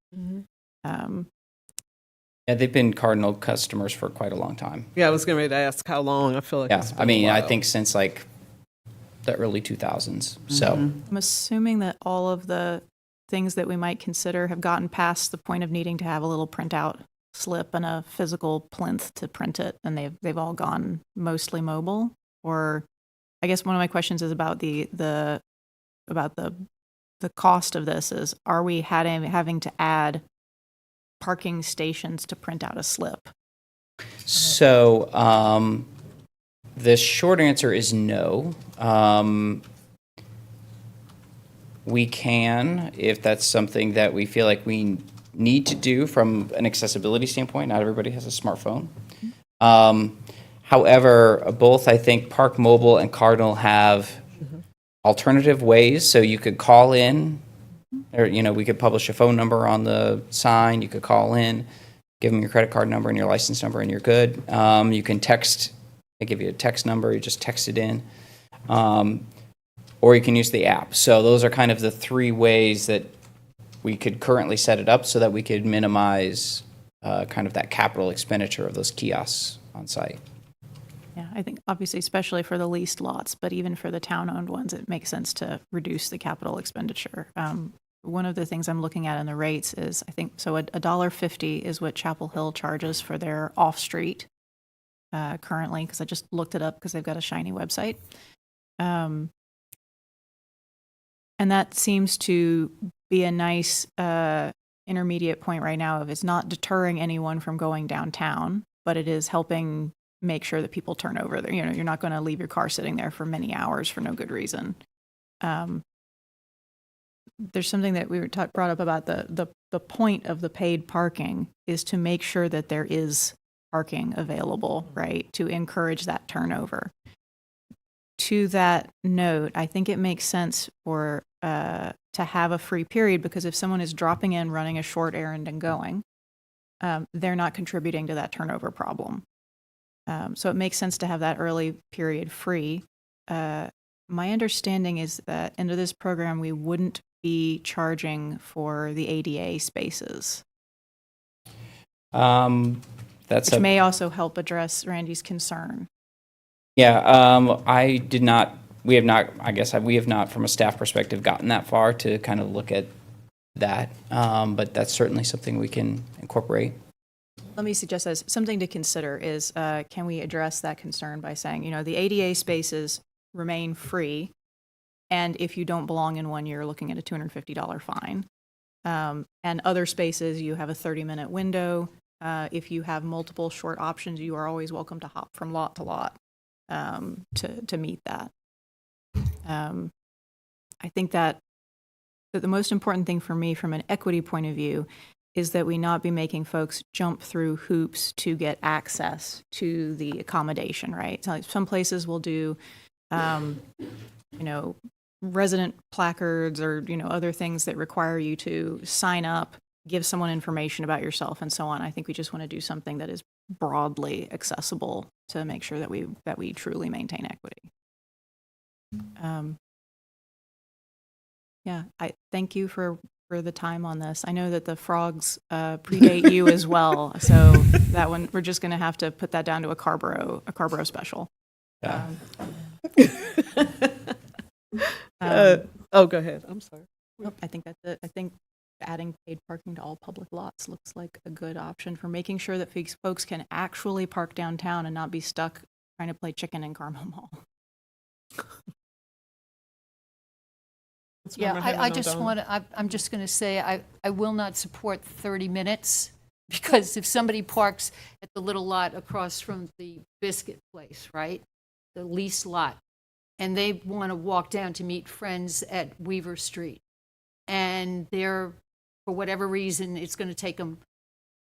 Yeah, they've been Cardinal customers for quite a long time. Yeah, I was getting ready to ask how long. I feel like Yeah, it's been a I while. think since like the early 2000s. So I'm assuming that all of the things that we might consider have gotten past the point of needing to have a little printout slip and a physical plinth to print it, and they've all gone mostly mobile. Or I guess one of my questions is about the cost of this. Is, are we having to add parking stations to print out a slip? So the short answer is no. We can, if that's something that we feel like we need to do from an accessibility standpoint. Not everybody has a smartphone. However, both, I think, Park Mobile and Cardinal have alternative ways. So you could call in, or, we could publish a phone number on the sign. You could call in, give them your credit card number and your license number, and you're good. You can text. They give you a text number. You just text it in. Or you can use the app. So those are kind of the three ways that we could currently set it up so that we could minimize kind of that capital expenditure of those kiosks on site. Yeah, I think obviously, especially for the leased lots, but even for the town-owned ones, it makes sense to reduce the capital expenditure. One of the things I'm looking at in the rates is, I think, so $1.50 is what Chapel Hill charges for their off-street currently, because I just looked it up because they've got a shiny website. And that seems to be a nice intermediate point right now of it's not deterring anyone from going downtown, but it is helping make sure that people turn over there. You're not going to leave your car sitting there for many hours for no good reason. There's something that we were brought up about the point of the paid parking is to make sure that there is parking available, right? To encourage that turnover. To that note, I think it makes sense for to have a free period, because if someone is dropping in, running a short errand and going, they're not contributing to that turnover problem. So it makes sense to have that early period free. My understanding is that under this program, we wouldn't be charging for the ADA spaces. Which may also help address Randy's concern. Yeah, we have not, from a staff perspective, gotten that far to kind of look at that. But that's certainly something we can incorporate. Let me suggest as something to consider is, can we address that concern by saying, the ADA spaces remain free, and if you don't belong in one, you're looking at a $250 fine. And other spaces, you have a 30-minute window. If you have multiple short options, you are always welcome to hop from lot to lot to meet that. I think that the most important thing for me from an equity point of view is that we not be making folks jump through hoops to get access to the accommodation, right? So some places will do, resident placards or, other things that require you to sign up, give someone information about yourself and so on. I think we just want to do something that is broadly accessible to make sure that we truly maintain equity. I thank you for the time on this. I know that the frogs predate you as well, so that one we're just going to have to put that down to a Carrboro special. Yeah. Go ahead. I'm sorry. I think that's it. I think adding paid parking to all public lots looks like a good option for making sure that folks can actually park downtown and not be stuck trying to play chicken in Carmel Mall. Yeah, I just want to, I'm just going to say I will not support 30 minutes, because if somebody parks at the little lot across from the biscuit place, right, the lease lot, and they want to walk down to meet friends at Weaver Street, and they're, for whatever reason, it's going to take them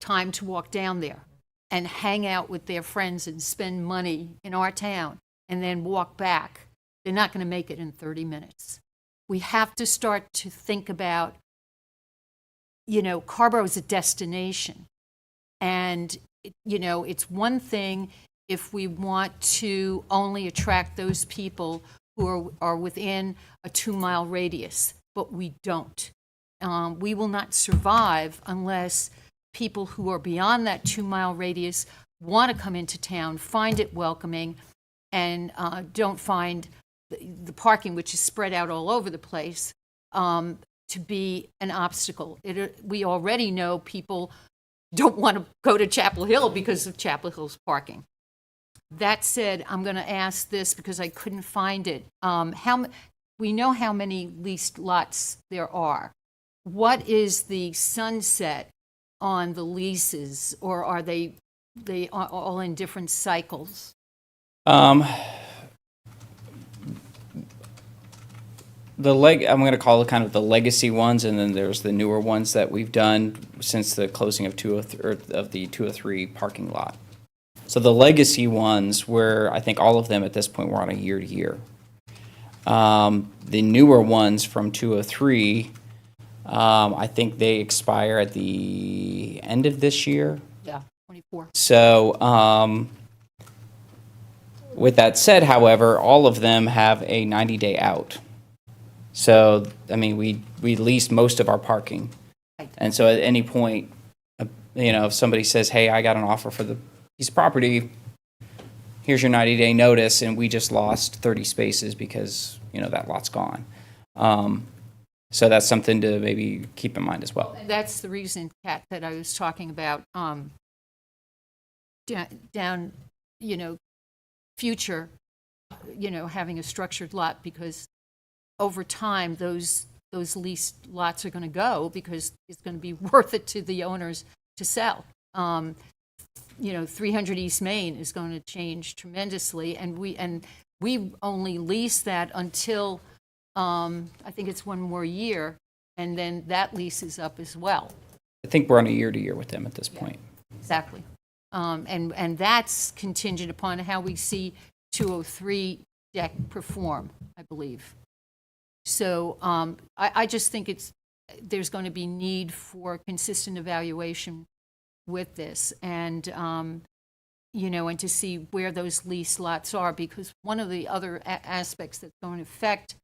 time to walk down there and hang out with their friends and spend money in our town and then walk back, they're not going to make it in 30 minutes. We have to start to think about, Carrboro is a destination. And, it's one thing if we want to only attract those people who are within a 2-mile radius, but we don't. We will not survive unless people who are beyond that 2-mile radius want to come into town, find it welcoming, and don't find the parking, which is spread out all over the place, to be an obstacle. We already know people don't want to go to Chapel Hill because of Chapel Hill's parking. That said, I'm going to ask this because I couldn't find it. We know how many leased lots there are. What is the sunset on the leases, or are they all in different cycles? I'm going to call it kind of the legacy ones, and then there's the newer ones that we've done since the closing of the 203 parking lot. So the legacy ones were, I think all of them at this point were on a year-to-year. The newer ones from 203, I think they expire at the end of this year. Yeah, 24. So, with that said, however, all of them have a 90-day out. So, I mean, we lease most of our parking. And so at any point, if somebody says, hey, I got an offer for the piece of property, here's your 90-day notice, and we just lost 30 spaces because, that lot's gone. So that's something to maybe keep in mind as well. And that's the reason, Kat, that I was talking about down, future, having a structured lot, because over time, those leased lots are going to go because it's going to be worth it to the owners to sell. 300 East Main is going to change tremendously, and we only lease that until I think it's one more year, and then that lease is up as well. I think we're on a year-to-year with them at this point. Exactly. And that's contingent upon how we see 203 deck perform, I believe. So I just think there's going to be need for consistent evaluation with this, and and to see where those leased lots are, because one of the other aspects that's going to affect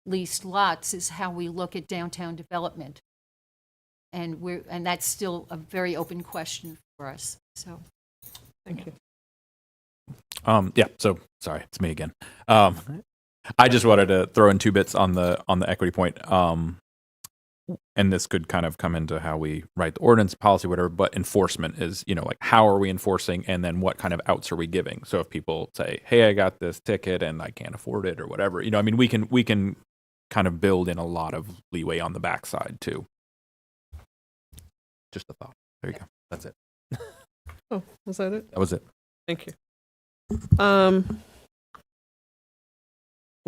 leased lots is how we look at downtown development, and that's still a very open question for us. So, thank you. Yeah. So sorry, it's me again. I just wanted to throw in two bits on the equity point. And this could kind of come into how we write the ordinance, policy, whatever, but enforcement is, like, how are we enforcing, and then what kind of outs are we giving? So if people say, hey, I got this ticket and I can't afford it or whatever, we can kind of build in a lot of leeway on the backside too. Just a thought. There you go. That's it. Oh, was that it? That was it. Thank you.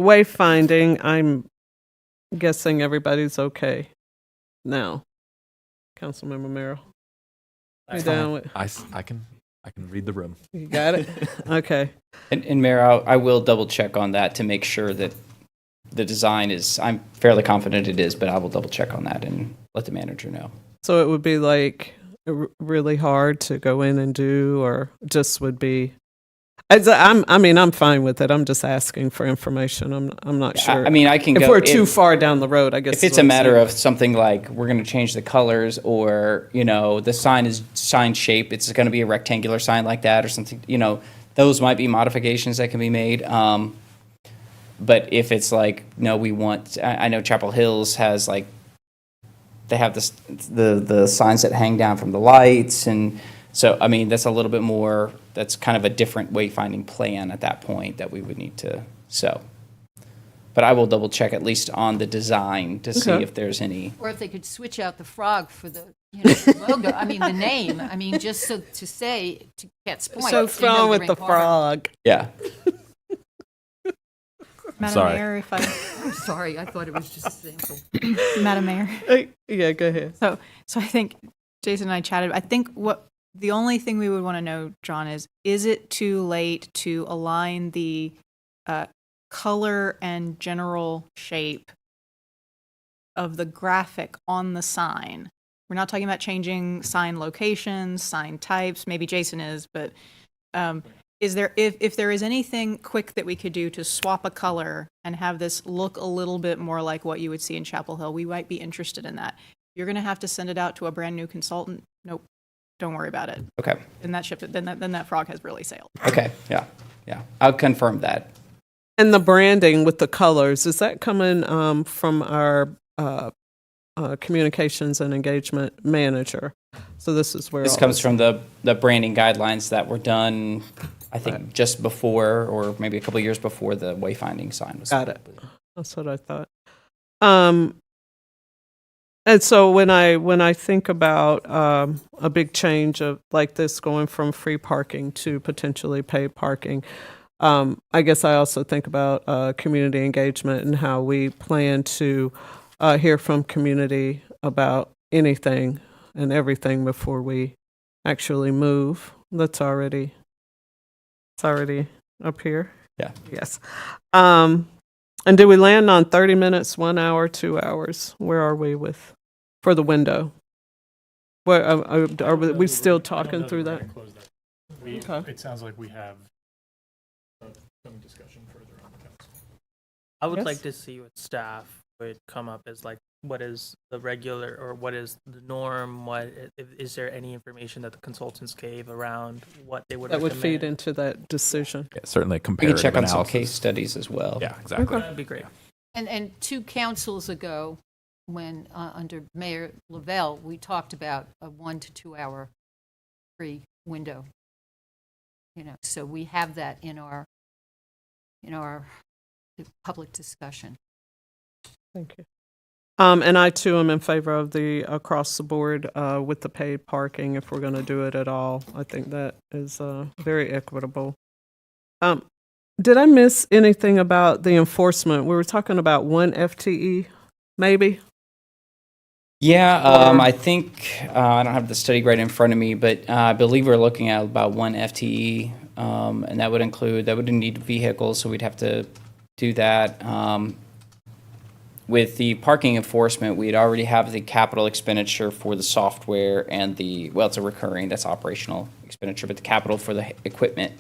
Wayfinding, I'm guessing everybody's okay now. Councilmember Merrill. You down with? I can read the room. You got it? Okay. And Mayor, I will double check on that to make sure that the design is, I'm fairly confident it is, but I will double check on that and let the manager know. So it would be like really hard to go in and do, or just would be, I'm fine with it. I'm just asking for information. I'm not sure. I mean, I can if go. we're too far down the road, I guess. If it's a matter of something like we're going to change the colors, or the sign shape, it's going to be a rectangular sign like that, or something. Those might be modifications that can be made. But if it's like, no, we want. I know Chapel Hills has they have the signs that hang down from the lights, and so I mean that's a little bit more. That's kind of a different wayfinding plan at that point that we would need to But I will double check at least on the design to see if there's any. Or if they could switch out the frog for the logo. I mean, the name. I mean, just so to say, to Kat's point. So wrong with the frog. Yeah. Madam Sorry. Mayor, if I I'm sorry, I thought it was just a sample. Madam Mayor. Yeah, go ahead. So I think Jason and I chatted. I think the only thing we would want to know, John, is it too late to align the color and general shape of the graphic on the sign? We're not talking about changing sign locations, sign types. Maybe Jason is, but is there if there is anything quick that we could do to swap a color and have this look a little bit more like what you would see in Chapel Hill, we might be interested in that. You're going to have to send it out to a brand new consultant. Nope. Don't worry about it. Okay. And that ship, then that frog has really sailed. Okay. Yeah. I'll confirm that. And the branding with the colors, is that coming from our communications and engagement manager? So this is where This comes from the branding guidelines that were done, I think, just before, or maybe a couple of years before the wayfinding sign was. Got it. That's what I thought. And so when I think about a big change of like this going from free parking to potentially paid parking, I guess I also think about community engagement and how we plan to hear from community about anything and everything before we actually move. That's already It's already up here. Yeah. Yes. And did we land on 30 minutes, 1 hour, 2 hours? Where are we with for the window? Where are we still talking through that? Okay. It sounds like we have some discussion further on the council. I would Yes. like to see what staff would come up as like what is the regular or what is the norm? What is there any information that the consultants gave around what they would That would feed recommend? into that decision. Yeah, certainly We can comparative check on some analysis. case studies as well. Yeah, exactly. That'd be great. And 2 councils ago, when under Mayor Lavelle, we talked about a 1 to 2 hour free window. So we have that in our public discussion. Thank you. And I too am in favor of the across the board with the paid parking if we're going to do it at all. I think that is very equitable. Did I miss anything about the enforcement? We were talking about 1 FTE, maybe? Yeah, I think, I don't have the study right in front of me, but I believe we're looking at about 1 FTE, and that would need vehicles, so we'd have to do that. With the parking enforcement, we'd already have the capital expenditure for the software and it's a recurring, that's operational expenditure, but the capital for the equipment.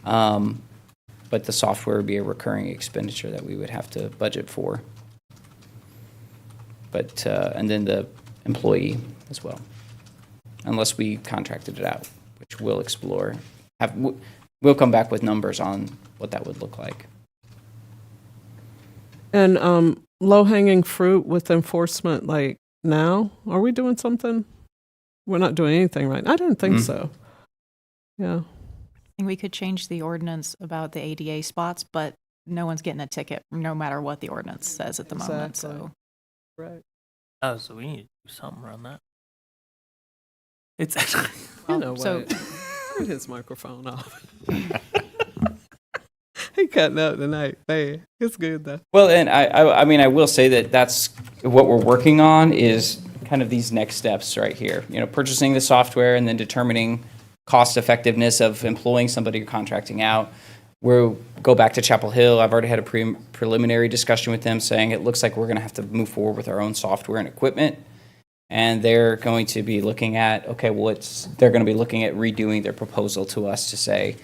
But the software would be a recurring expenditure that we would have to budget for. But, and then the employee as well, unless we contracted it out, which we'll explore. We'll come back with numbers on what that would look like. And low-hanging fruit with enforcement, like now? Are we doing something? We're not doing anything right. I didn't think so. Yeah. I think we could change the ordinance about the ADA spots, but no one's getting a ticket, no matter what the ordinance says at the moment. Exactly. So Right. Oh, so we need to do something around that. It's You know what? so- Turn his microphone off. He cutting up tonight. Man, it's good though. Well, and I mean, I will say that that's what we're working on is kind of these next steps right here. Purchasing the software and then determining cost effectiveness of employing somebody or contracting out. We'll go back to Chapel Hill. I've already had a preliminary discussion with them saying it looks like we're going to have to move forward with our own software and equipment. And they're going to be looking at, they're going to be looking at redoing their proposal to us to say,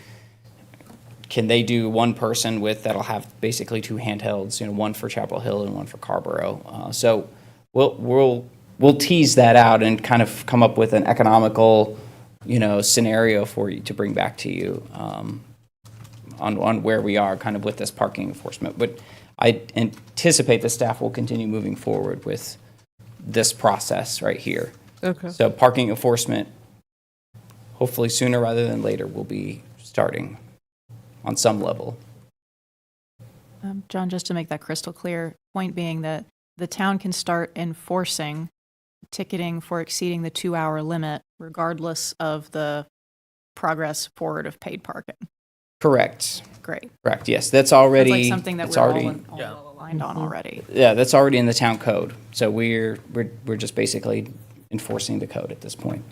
can they do one person that'll have basically 2 handhelds, one for Chapel Hill and one for Carrboro. So we'll tease that out and kind of come up with an economical, scenario for you to bring back to you on where we are kind of with this parking enforcement. But I anticipate the staff will continue moving forward with this process right here. Okay. So parking enforcement, hopefully sooner rather than later, will be starting on some level. John, just to make that crystal clear, point being that the town can start enforcing ticketing for exceeding the 2-hour limit, regardless of the progress forward of paid parking. Correct. Great. Correct. Yes, that's already. That's like something that it's we're already, all well aligned on already. Yeah, that's already in the town code. So we're just basically enforcing the code at this point.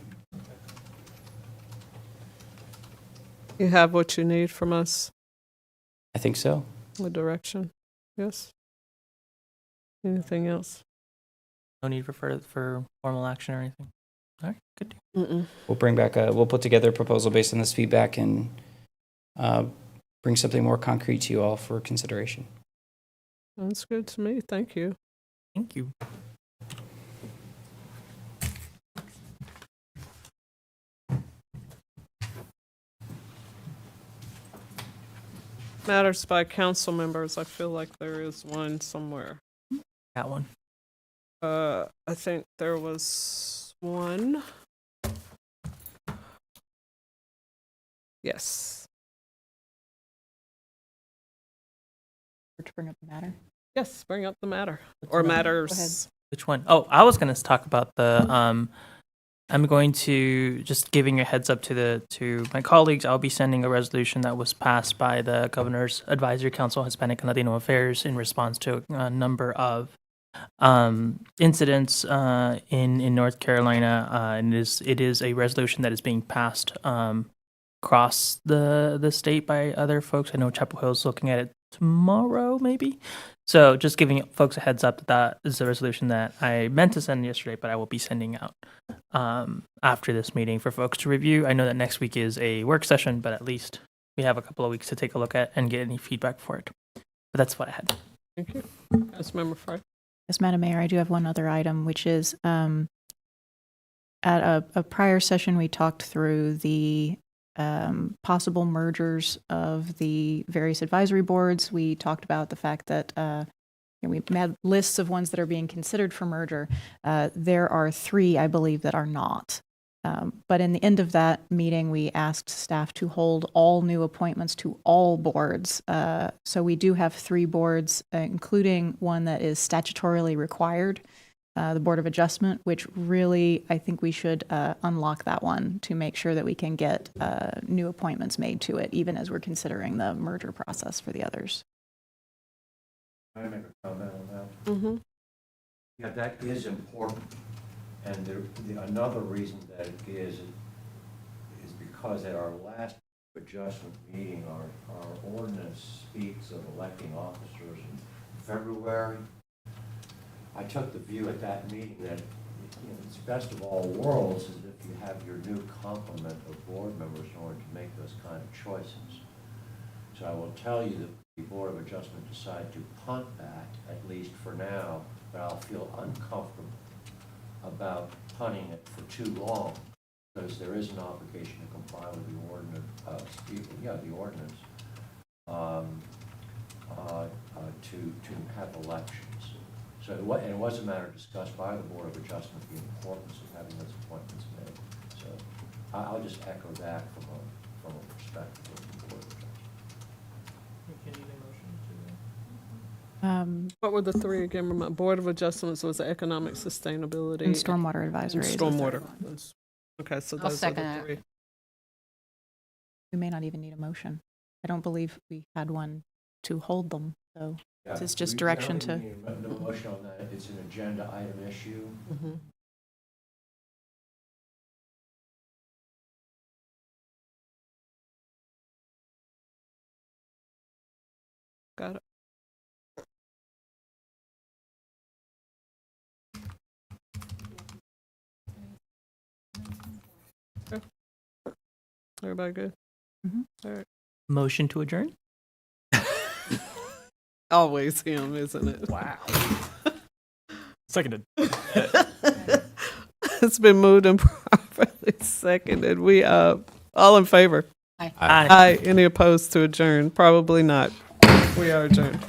You have what you need from us, I think so. the direction. Yes. Anything else? No need for formal action or anything. All right, good. We'll bring back we'll put together a proposal based on this feedback and bring something more concrete to you all for consideration. Sounds good to me. Thank you. Thank you. Matters by council members. I feel like there is one somewhere. Got one. I think there was one. Yes. To bring up the matter. Yes, bring up the matter. Or matters. Which one? Oh, I was going to talk about the. I'm going to just giving a heads up to my colleagues. I'll be sending a resolution that was passed by the Governor's Advisory Council on Hispanic and Latino Affairs in response to a number of incidents in North Carolina, and it is a resolution that is being passed across the state by other folks. I know Chapel Hill's looking at it tomorrow, maybe. So just giving folks a heads up that that is a resolution that I meant to send yesterday, but I will be sending out after this meeting for folks to review. I know that next week is a work session, but at least we have a couple of weeks to take a look at and get any feedback for it. But that's what I had. Thank you. Councilmember Frye. Yes, Madam Mayor, I do have one other item, which is at a prior session, we talked through the possible mergers of the various advisory boards. We talked about the fact that we had lists of ones that are being considered for merger. There are 3, I believe, that are not. But in the end of that meeting, we asked staff to hold all new appointments to all boards. So we do have 3 boards, including one that is statutorily required, the Board of Adjustment, which really, I think we should unlock that one to make sure that we can get new appointments made to it, even as we're considering the merger process for the others. Can I make a comment on that? Mm-hmm. Yeah, that is important. And another reason that it is because at our last adjustment meeting, our ordinance speaks of electing officers in February. I took the view at that meeting that it's best of all worlds is if you have your new complement of board members in order to make those kind of choices. So I will tell you that the Board of Adjustment decided to punt that, at least for now, but I'll feel uncomfortable about punting it for too long, because there is an obligation to comply with the ordinance, the ordinance, to have elections. So it was a matter discussed by the Board of Adjustment, the importance of having those appointments made. So I'll just echo that from a perspective of the Board of Adjustment. What were the 3 again? Remember, Board of Adjustments was economic sustainability And stormwater advisory. and stormwater. Okay, so I'll those are second the that. 3. We may not even need a motion. I don't believe we had one to hold them, so this is just direction to. No motion on that. It's an agenda item issue. Mm-hmm. Got it. Okay. Everybody good? Mm-hmm. All right. Motion to adjourn? Always him, isn't it? Wow. Seconded. It's been moved and properly seconded. We all in favor? Aye. Aye. Aye. Any opposed to adjourn? Probably not. We are adjourned.